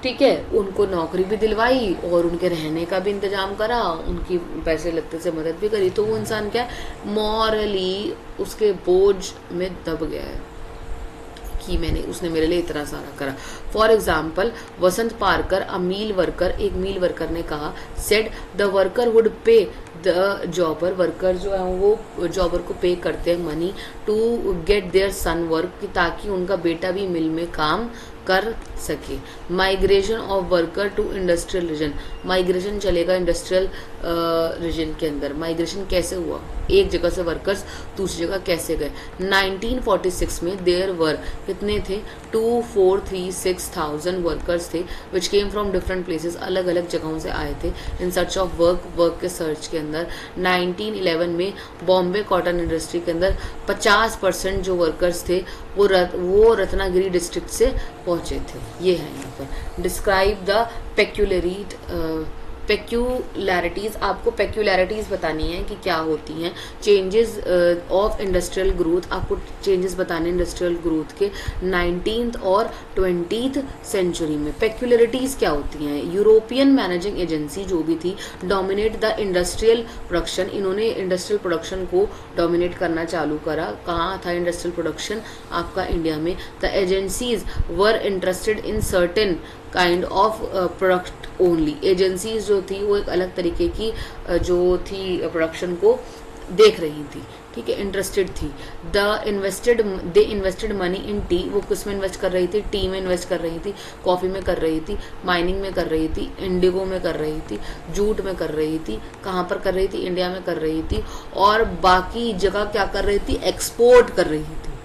ठीक है, उनको नौकरी भी दिलवाई और उनके रहने का भी इंतजाम करा, उनकी पैसे लगते से मदद भी करी। तो वो इंसान क्या है, मॉरली उसके बोझ में दब गया है कि उसने मेरे लिए इतना सारा करा। For example, Vasant Parkar a mill worker, एक मील वर्कर ने कहा, said the worker would pay the jobber, worker जो है वो जॉबर को पे करते हैं money to get their son work, ताकि उनका बेटा भी मिल में काम कर सके। Migration of worker to industrial region, migration चलेगा इंडस्ट्रियल रीजन के अंदर माइग्रेशन कैसे हुआ, एक जगह से वर्कर्स दूसरी जगह कैसे गए। 1946 में देयर वर कितने थे, 2,436,000 वर्कर्स थे विच केम फ्रॉम डिफरेंट प्लेसेस, अलग अलग जगहों से आए थे इन सर्च ऑफ वर्क के सर्च के अंदर। 1911 में बॉम्बे कॉटन इंडस्ट्री के अंदर 50% जो वर्कर्स थे वो रत्नागिरी डिस्ट्रिक्ट से पहुंचे थे। ये है यहाँ पर डिस्क्राइब द पेक्यूलैरिटीज, आपको पेक्यूलैरिटीज बतानी है कि क्या होती हैं। चेंजेस ऑफ इंडस्ट्रियल ग्रोथ, आपको चेंजेस बताने इंडस्ट्रियल ग्रोथ के 19th और 20th सेंचुरी में। पेक्यूलैरिटीज क्या होती हैं, यूरोपियन मैनेजिंग एजेंसी जो भी थी डोमिनेट द इंडस्ट्रियल प्रोडक्शन, इन्होंने इंडस्ट्रियल प्रोडक्शन को डोमिनेट करना चालू करा। कहाँ था इंडस्ट्रियल प्रोडक्शन, आपका इंडिया में। The agencies were interested in certain kind of product only, agencies जो थी वो एक अलग तरीके की जो थी प्रोडक्शन को देख रही थी, ठीक है, इंटरेस्टेड थी। दे इन्वेस्टेड मनी इन टी, वो किस में इन्वेस्ट कर रही थी, टी में इन्वेस्ट कर रही थी, कॉफी में कर रही थी, माइनिंग में कर रही थी, इंडिगो में कर रही थी, जूट में कर रही थी। कहाँ पर कर रही थी, इंडिया में कर रही थी। और बाकी जगह क्या कर रही थी, एक्सपोर्ट कर रही थी,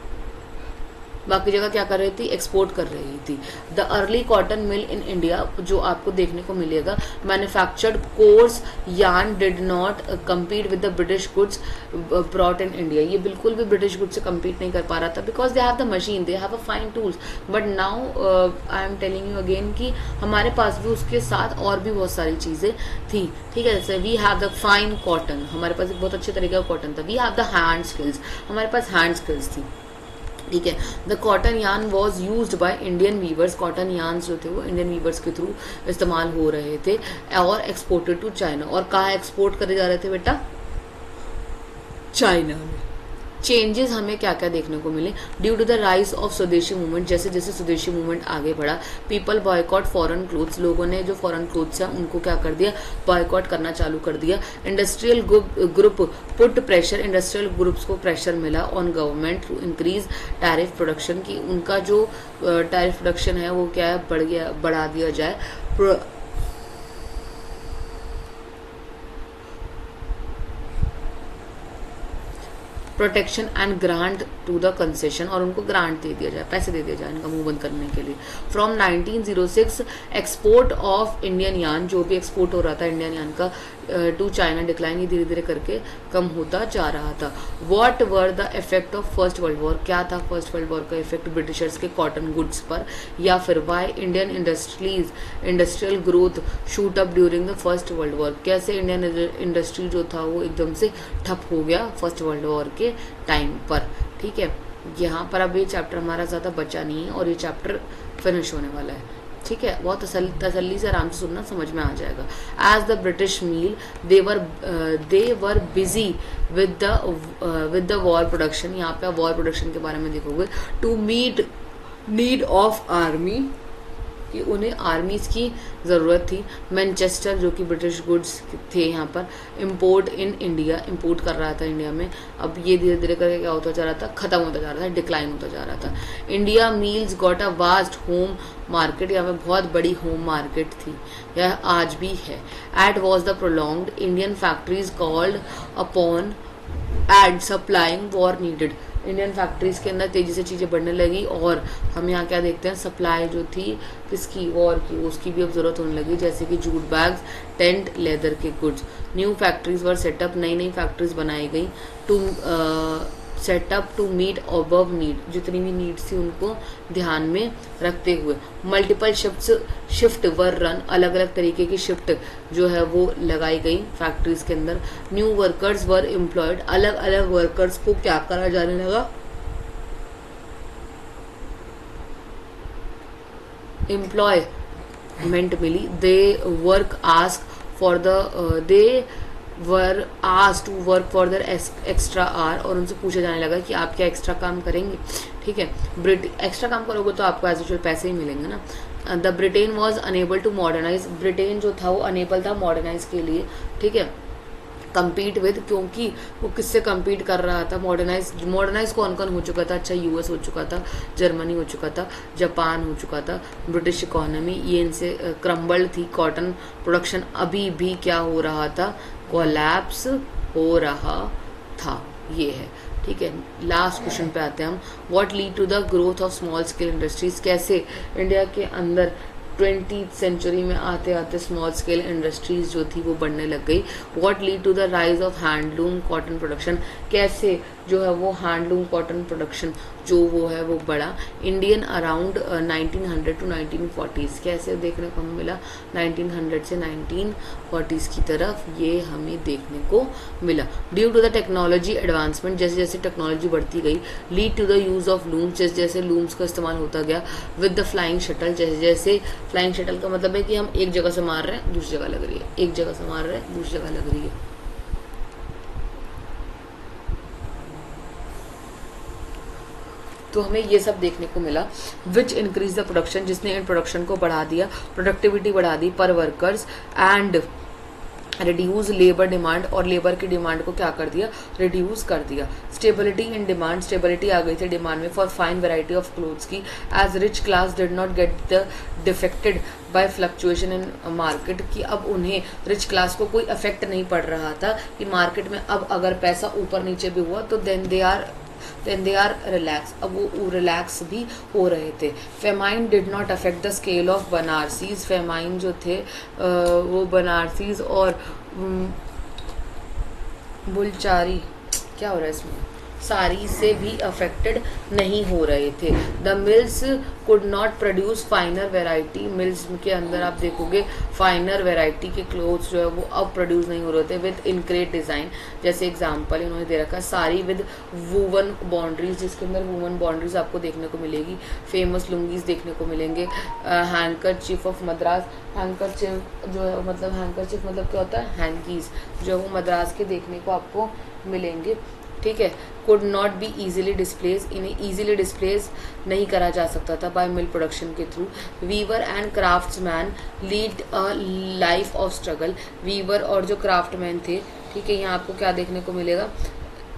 बाकी जगह क्या कर रही थी, एक्सपोर्ट कर रही थी। The early cotton mill in India, जो आपको देखने को मिलेगा, manufactured course yarn did not compete with the British goods brought in India, ये बिल्कुल भी ब्रिटिश गुड्स से कम्पीट नहीं कर पा रहा था because they have the machine, they have a fine tools. But now I am telling you again कि हमारे पास भी उसके साथ और भी बहुत सारी चीज़ें थी, ठीक है। जैसे we have the fine cotton, हमारे पास एक बहुत अच्छे तरीके का कॉटन था। We have the hand skills, हमारे पास हैंड स्किल्स थी, ठीक है। The cotton yarn was used by Indian weavers, cotton yarn जो थे वो इंडियन वीवर्स के थ्रू इस्तेमाल हो रहे थे और एक्सपोर्टेड टू चाइना। और कहाँ एक्सपोर्ट करे जा रहे थे बेटा, चाइना में। चेंजेस हमें क्या क्या देखने को मिले, due to the rise of swadeshi movement, जैसे जैसे स्वदेशी मूवमेंट आगे बढ़ा। पीपल बॉयकॉट फॉरेन क्लोथ्स, लोगों ने जो फॉरेन क्लोथ्स हैं उनको क्या कर दिया, बॉयकॉट करना चालू कर दिया। Industrial group put pressure, industrial groups को प्रेशर मिला on government to increase tariff production, की उनका जो टैरिफ प्रोडक्शन है वो क्या है, बढ़ा दिया जाए। Protection and grant to the concession, और उनको ग्रांट दे दिया जाए, पैसे दे दिया जाए इनका मुंह बंद करने के लिए। From 1906 export of Indian yarn, जो भी एक्सपोर्ट हो रहा था इंडियन यार्न का टू चाइना डिक्लाइन, ये धीरे धीरे करके कम होता जा रहा था। What were the effect of first world war, क्या था फर्स्ट वर्ल्ड वॉर का इफेक्ट ब्रिटिशर्स के कॉटन गुड्स पर, या फिर why Indian industrial growth shoot up during the first world war, कैसे इंडियन इंडस्ट्री जो था वो एकदम से ठप हो गया फर्स्ट वर्ल्ड वॉर के टाइम पर, ठीक है। यहाँ पर अब ये चैप्टर हमारा ज़्यादा बचा नहीं है और ये चैप्टर फिनिश होने वाला है, ठीक है। बहुत तसल्ली से आराम से सुनना, समझ में आ जाएगा। As the British mill they were busy with the war production, यहाँ पे वॉर प्रोडक्शन के बारे में देखोगे। To meet need of army, कि उन्हें आर्मीज की ज़रूरत थी। मैनचेस्टर जो कि ब्रिटिश गुड्स थे यहाँ पर, इम्पोर्ट इन इंडिया, इम्पोर्ट कर रहा था इंडिया में। अब ये धीरे धीरे करके क्या होता जा रहा था, ख़त्म होता जा रहा था, डिक्लाइन होता जा रहा था। India meals got a vast home market, यहाँ पे बहुत बड़ी होम मार्केट थी, यह आज भी है। At was the prolonged Indian factories called upon add supplying war needed, Indian factories के अंदर तेजी से चीज़ें बढ़ने लगी और हम यहाँ क्या देखते हैं, सप्लाई जो थी किसकी, वॉर की, उसकी भी अब ज़रूरत होने लगी, जैसे कि जूट बैग्स, टेंट, लेदर के goods. New factories were set up, नई नई फैक्ट्रीज बनाई गई। To set up to meet above need, जितनी भी नीड्स थी उनको ध्यान में रखते हुए। मल्टीपल शिफ्ट वर रन, अलग अलग तरीके की शिफ्ट जो है वो लगाई गई फैक्ट्रीज के अंदर। न्यू वर्कर्स वर एम्प्लॉयड, अलग अलग वर्कर्स को क्या करा जाने लगा, एम्प्लॉयमेंट मिली। They work ask for the they were asked to work for their extra hour, और उनसे पूछा जाने लगा कि आप क्या एक्स्ट्रा काम करेंगे, ठीक है। एक्स्ट्रा काम करोगे तो आपको एज यूजुअल पैसे ही मिलेंगे ना। The Britain was unable to modernise, Britain जो था वो अनेबल था मॉडर्नाइज के लिए, ठीक है। compete with, क्योंकि वो किससे compete कर रहा था, मॉडर्नाइज कौन कौन हो चुका था, अच्छा यूएस हो चुका था, जर्मनी हो चुका था, जापान हो चुका था, ब्रिटिश इकोनॉमी ये इनसे क्रम्बल थी, कॉटन प्रोडक्शन अभी भी क्या हो रहा था, कोलैप्स हो रहा था, ये है। ठीक है, लास्ट क्वेश्चन पे आते हैं हम। What lead to the growth of small scale industries, कैसे इंडिया के अंदर 20th सेंचुरी में आते आते स्मॉल स्केल इंडस्ट्रीज जो थी वो बढ़ने लग गई। What lead to the rise of handloom cotton production, कैसे जो है वो हैंडलूम कॉटन प्रोडक्शन जो वो है वो बढ़ा। इंडियन अराउंड 1900 टू 1940s, कैसे देखने को हमें मिला, 1900 से 1940s की तरफ ये हमें देखने को मिला। Due to the technology advancement, जैसे जैसे टेक्नोलॉजी बढ़ती गई। Lead to the use of looms, जैसे जैसे लूम्स का इस्तेमाल होता गया। विद द फ्लाइंग शटल, जैसे जैसे फ्लाइंग शटल का मतलब है कि हम एक जगह से मार रहे हैं दूसरी जगह लग रही है, एक जगह से मार रहे हैं दूसरी जगह लग रही है। तो हमें ये सब देखने को मिला। विच इंक्रीज द प्रोडक्शन, जिसने इन प्रोडक्शन को बढ़ा दिया, प्रोडक्टिविटी बढ़ा दी पर workers and reduce labour demand, और लेबर की डिमांड को क्या कर दिया, रिड्यूस कर दिया। स्टेबिलिटी इन डिमांड, स्टेबिलिटी आ गई थी डिमांड में for fine variety of clothes की। As rich class did not get the defected by fluctuation in market, कि अब उन्हें रिच क्लास को कोई अफेक्ट नहीं पड़ रहा था कि मार्केट में अब अगर पैसा ऊपर नीचे भी हुआ तो देन दे आर रिलैक्स, अब वो रिलैक्स भी हो रहे थे। Famine did not affect the scale of Banarasis, famine जो थे वो बनारसीज और बुलचारी, क्या हो रहा है इसमें, सारी से भी अफेक्टेड नहीं हो रहे थे। The mills could not produce फाइनर variety, mills के अंदर आप देखोगे फाइनर वेराइटी के क्लोथ्स जो है वो अब प्रोड्यूस नहीं हो रहे थे विद इनक्रेट डिज़ाइन। जैसे एग्जांपल इन्होंने दे रखा है साड़ी विद वूवन बाउंड्रीज, जिसके अंदर वूवन बाउंड्रीज आपको देखने को मिलेगी। फेमस लुंगीज देखने को मिलेंगे। हैंकरचीफ ऑफ मद्रास, हैंकरचीफ जो है मतलब हैंकरचीफ मतलब क्या होता है, हैंकीज जो है वो मद्रास के देखने को आपको मिलेंगे। ठीक है, could not be easily displace, इन्हें ईजिली डिस्प्लेस नहीं करा जा सकता था बाय मिल प्रोडक्शन के through. Weaver and craftsman lead a life of struggle, weaver और जो क्राफ्टमैन थे, ठीक है, यहाँ आपको क्या देखने को मिलेगा,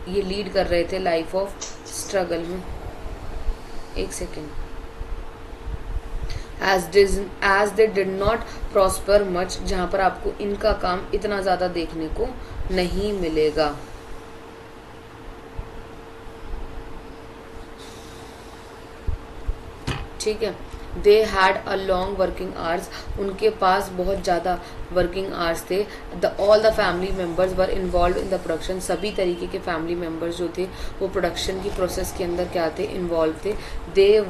ये लीड कर रहे थे लाइफ ऑफ स्ट्रगल में। एक second, as they did not prosper much, जहाँ पर आपको इनका काम इतना ज़्यादा देखने को नहीं मिलेगा। ठीक है, they had a long working hours, उनके पास बहुत ज़्यादा वर्किंग आवर्स थे। All the family members were involve in the production, सभी तरीके के फैमिली मेम्बर्स जो थे वो प्रोडक्शन की प्रोसेस के अंदर क्या थे, इन्वॉल्व थे। दे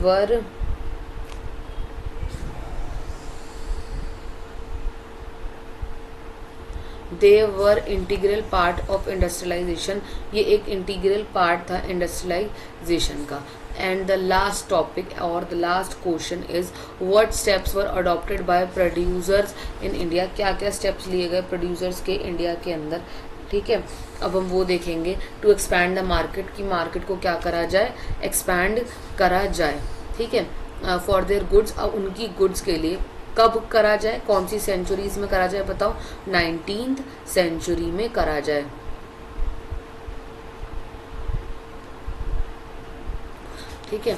वर इंटीग्रल पार्ट ऑफ इंडस्ट्रियलाइजेशन, ये एक इंटीग्रल पार्ट था इंडस्ट्रियलाइजेशन का। एंड द लास्ट टॉपिक और the last question is what steps were adopted by producers in India, क्या क्या स्टेप्स लिए गए प्रोड्यूसर्स के इंडिया के अंदर। ठीक है, अब हम वो देखेंगे। टू एक्सपैंड द मार्केट, की मार्केट को क्या करा जाए, एक्सपैंड करा जाए। ठीक है, फॉर देयर गुड्स, अब उनकी गुड्स के लिए कब करा जाए, कौन सी सेंचुरीज में करा जाए बताओ, 19th सेंचुरी में करा जाए। ठीक है,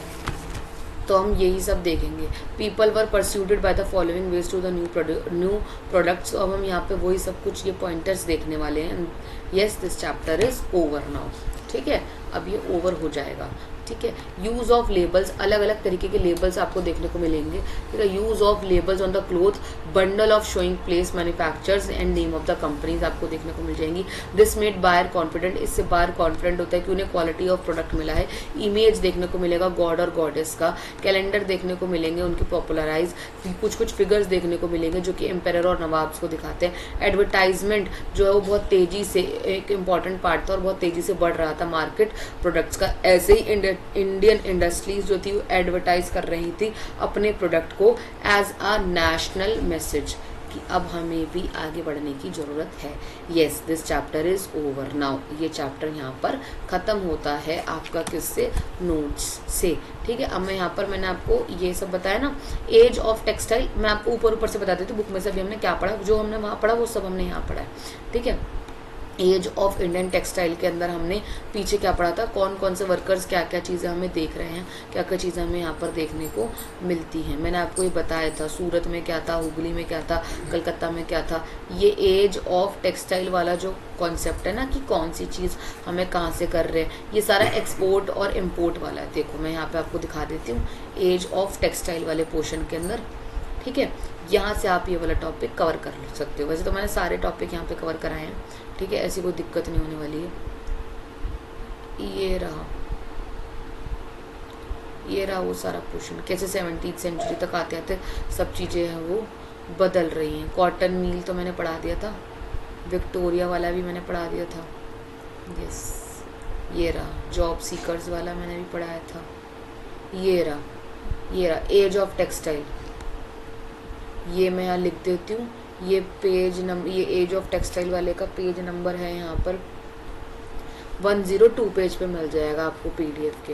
तो हम यही सब देखेंगे। People were persuaded by the following ways to the new products, अब हम यहाँ पे वही सब कुछ ये पॉइंटर्स देखने वाले हैं। Yes, this chapter is over now. ठीक है, अब ये ओवर हो जाएगा। ठीक है, यूज ऑफ लेबल्स, अलग अलग तरीके के लेबल्स आपको देखने को मिलेंगे। ठीक है, use of labels on the cloth, bundle of showing place, manufacturers and name of the companies आपको देखने को मिल जाएंगी। दिस मेड बायर कॉन्फिडेंट, इससे बायर कॉन्फिडेंट होता है कि उन्हें क्वालिटी ऑफ प्रोडक्ट मिला है। इमेज देखने को मिलेगा गॉड और गॉडेस का। कैलेंडर देखने को मिलेंगे उनके पॉपुलराइज, कुछ फिगर्स देखने को मिलेंगे जो कि एम्पायर और नवाब्स को दिखाते हैं। एडवर्टाइजमेंट जो है वो बहुत तेजी से एक इंपॉर्टेंट पार्ट था और बहुत तेजी से बढ़ रहा था मार्केट प्रोडक्ट्स का। ऐसे ही इंडियन इंडस्ट्रीज जो थी वो एडवर्टाइज कर रही थी अपने प्रोडक्ट को एज अ नेशनल मैसेज कि अब हमें भी आगे बढ़ने की जरूरत है। Yes, this chapter is over now, ये चैप्टर यहाँ पर खत्म होता है आपका किससे, नोट्स से। ठीक है, अब मैं यहाँ पर मैंने आपको ये सब बताया ना, एज ऑफ टेक्सटाइल मैं आपको ऊपर से बता देती हूँ बुक में से भी हमने क्या पढ़ा, जो हमने वहाँ पढ़ा वो सब हमने यहाँ पढ़ा है। ठीक है, एज ऑफ इंडियन टेक्सटाइल के अंदर हमने पीछे क्या पढ़ा था, कौन कौन से वर्कर्स क्या क्या चीज़ें हमें देख रहे हैं, क्या क्या चीज़ें हमें यहाँ पर देखने को मिलती हैं। मैंने आपको ये बताया था सूरत में क्या था, हुगली में क्या था, कलकत्ता में क्या था। ये एज ऑफ टेक्सटाइल वाला जो कॉन्सेप्ट है ना कि कौन सी चीज़ हमें कहाँ से कर रहे हैं, ये सारा एक्सपोर्ट और इम्पोर्ट वाला है। देखो मैं यहाँ पर आपको दिखा देती हूँ एज ऑफ टेक्सटाइल वाले पोर्शन के अंदर। ठीक है, यहाँ से आप ये वाला टॉपिक कवर कर सकते हो। वैसे तो मैंने सारे टॉपिक यहाँ पे कवर कराए हैं, ठीक है, ऐसी कोई दिक्कत नहीं होने वाली है। ये रहा वो सारा पोर्शन, कैसे 17वीं सेंचुरी तक आते आते सब चीज़ें हैं वो बदल रही हैं। कॉटन मिल तो मैंने पढ़ा दिया था, विक्टोरिया वाला भी मैंने पढ़ा दिया था। यस, ये रहा जॉब सीकर्स वाला मैंने भी पढ़ाया था। ये रहा एज ऑफ टेक्सटाइल, ये मैं यहाँ लिख देती हूँ। ये पेज नंबर, ये एज ऑफ टेक्सटाइल वाले का पेज नंबर है यहाँ पर 102 पेज पे मिल जाएगा आपको पीडीएफ के।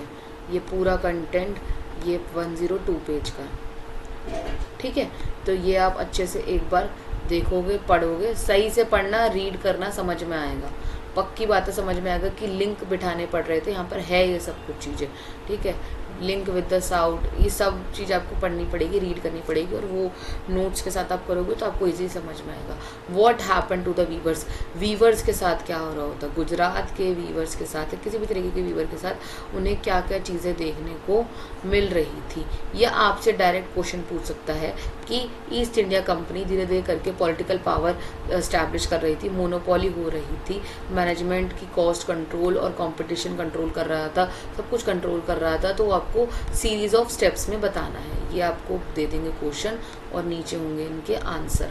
ये पूरा कंटेंट ये 102 पेज का है। ठीक है, तो ये आप अच्छे से एक बार देखोगे, पढ़ोगे, सही से पढ़ना, रीड करना, समझ में आएगा। पक्की बात है, समझ में आएगा कि लिंक बिठाने पड़ रहे थे, यहाँ पर है ये सब कुछ चीज़ें। ठीक है, लिंक विद द साउंड, ये सब चीज़ आपको पढ़नी पड़ेगी, रीड करनी पड़ेगी, और वो नोट्स के साथ आप करोगे तो आपको इजी समझ में आएगा। What happen to the weavers, weavers के साथ क्या हो रहा होता, गुजरात के वीवर्स के साथ, किसी भी तरीके के वीवर के साथ उन्हें क्या क्या चीज़ें देखने को मिल रही थी। या आपसे डायरेक्ट क्वेश्चन पूछ सकता है कि ईस्ट इंडिया कंपनी धीरे धीरे करके पॉलिटिकल पावर एस्टैब्लिश कर रही थी, मोनोपोली हो रही थी, मैनेजमेंट की कॉस्ट कंट्रोल और कंपटीशन कंट्रोल कर रहा था, सब कुछ कंट्रोल कर रहा था। तो आपको सीरीज ऑफ स्टेप्स में बताना है। ये आपको दे देंगे क्वेश्चन और नीचे होंगे इनके आंसर।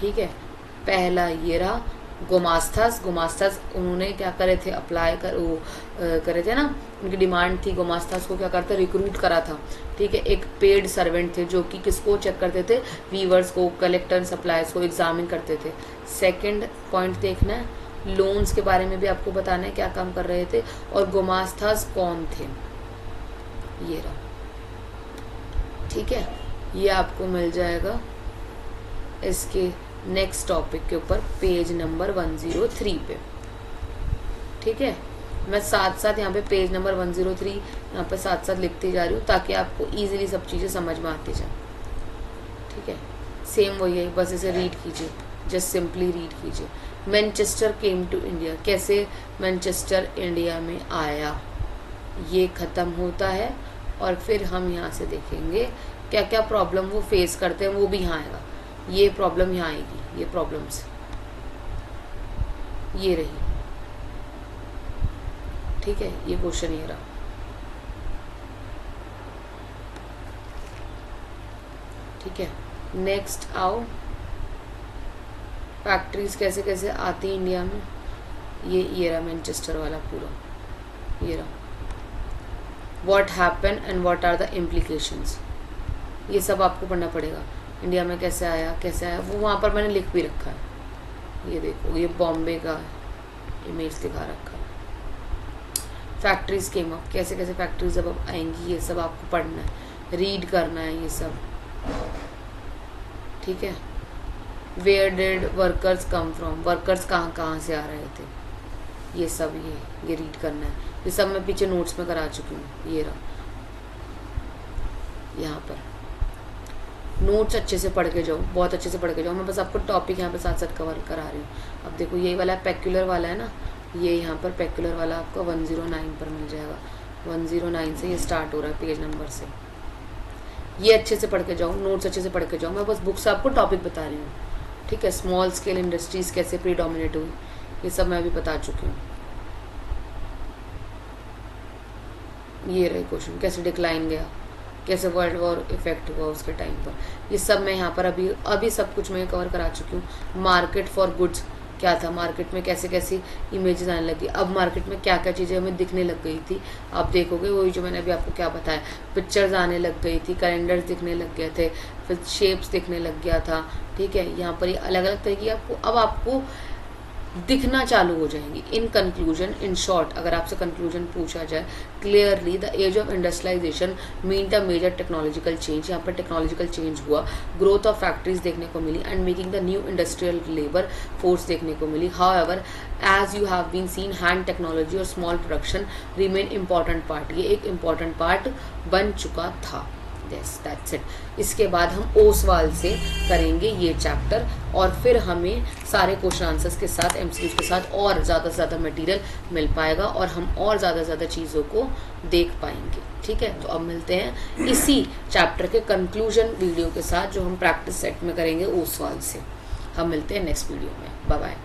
ठीक है, पहला ये रहा गोमास्तास। गोमास्तास उन्होंने क्या करे थे, अप्लाई कर वो करे थे ना, उनकी डिमांड थी। गोमास्तास को क्या करते, रिक्रूट करा था। ठीक है, एक पेड सर्वेंट थे जो कि किसको चेक करते थे, वीवर्स को, कलेक्टर, सप्लायर्स को एग्जामिन करते थे। सेकंड पॉइंट देखना है, लोन्स के बारे में भी आपको बताना है क्या काम कर रहे थे, और गोमास्तास कौन थे, ये रहा। ठीक है, ये आपको मिल जाएगा इसके नेक्स्ट टॉपिक के ऊपर पेज नंबर 103 पे। ठीक है, मैं साथ साथ यहाँ पे पेज नंबर 103 यहाँ पे साथ साथ लिखती जा रही हूँ ताकि आपको इजीली सब चीज़ें समझ में आती जाए। ठीक है, सेम वही है, बस इसे रीड कीजिए, जस्ट सिंपली रीड कीजिए। मैनचेस्टर केम टू इंडिया, कैसे मैनचेस्टर इंडिया में आया, ये ख़त्म होता है। और फिर हम यहाँ से देखेंगे क्या क्या प्रॉब्लम वो फेस करते हैं, वो भी यहाँ आएगा। ये प्रॉब्लम यहाँ आएगी, ये प्रॉब्लम्स ये रही। ठीक है, ये क्वेश्चन ये रहा। ठीक है, नेक्स्ट आओ, फैक्ट्रीज कैसे कैसे आती है इंडिया में, ये रहा मैनचेस्टर वाला पूरा, ये रहा। What happen and what are the implications, ये सब आपको पढ़ना पड़ेगा। इंडिया में कैसे आया वो वहाँ पर मैंने लिख भी रखा है। ये देखो, ये बॉम्बे का इमेज दिखा रखा है। फैक्ट्रीज केम अप, कैसे कैसे फैक्ट्रीज अब आएंगी, ये सब आपको पढ़ना है, रीड करना है ये सब। ठीक है, where did workers come from, workers कहाँ कहाँ से आ रहे थे, ये सब ये रीड करना है। ये सब मैं पीछे नोट्स में करा चुकी हूँ। ये रहा, यहाँ पर नोट्स अच्छे से पढ़ के जाओ, बहुत अच्छे से पढ़ के जाओ। मैं बस आपको टॉपिक यहाँ पे साथ साथ कवर करा रही हूँ। अब देखो, यही वाला पेक्युलर वाला है ना, ये यहाँ पर पेक्युलर वाला आपको 109 पर मिल जाएगा। 109 से ये स्टार्ट हो रहा है पेज नंबर से। ये अच्छे से पढ़ के जाओ, नोट्स अच्छे से पढ़ के जाओ। मैं बस बुक से आपको टॉपिक बता रही हूँ। ठीक है, स्मॉल स्केल इंडस्ट्रीज कैसे प्रीडोमिनेट हुई, ये सब मैं अभी बता चुकी हूँ। ये रहे क्वेश्चन, कैसे डिक्लाइन गया, कैसे वर्ल्ड वॉर इफेक्ट हुआ उसके टाइम पर, ये सब मैं यहाँ पर अभी सब कुछ मैं कवर करा चुकी हूँ। मार्केट फॉर गुड्स क्या था, मार्केट में कैसे कैसी इमेजेस आने लगी, अब मार्केट में क्या क्या चीज़ें हमें दिखने लग गई थी, आप देखोगे वही जो मैंने अभी आपको क्या बताया। पिक्चर्स आने लग गई थी, कैलेंडर्स दिखने लग गए थे, फिर शेप्स दिखने लग गया था। ठीक है, यहाँ पर ये अलग अलग तरह की अब आपको दिखना चालू हो जाएंगी। इन कंक्लूजन, इन शॉर्ट अगर आपसे कंक्लूजन पूछा जाए, clearly the age of industrialisation mean the major technological change. यहाँ पर टेक्नोलॉजिकल चेंज हुआ, ग्रोथ ऑफ फैक्ट्रीज देखने को मिली and making the new industrial labour force देखने को मिली। However as you have been seen, hand technology और small production remain important part. ये एक इंपॉर्टेंट पार्ट बन चुका था। Yes, that's it. इसके बाद हम ओसवाल से करेंगे ये चैप्टर और फिर हमें सारे क्वेश्चन आंसर्स के साथ, एमसीक्यूज के साथ और ज़्यादा से ज़्यादा मटेरियल मिल पाएगा और हम और ज़्यादा से ज़्यादा चीज़ों को देख पाएंगे। ठीक है, तो अब मिलते हैं इसी चैप्टर के कंक्लूजन वीडियो के साथ जो हम प्रैक्टिस सेट में करेंगे ओसवाल से। हम मिलते हैं नेक्स्ट वीडियो में। Bye bye.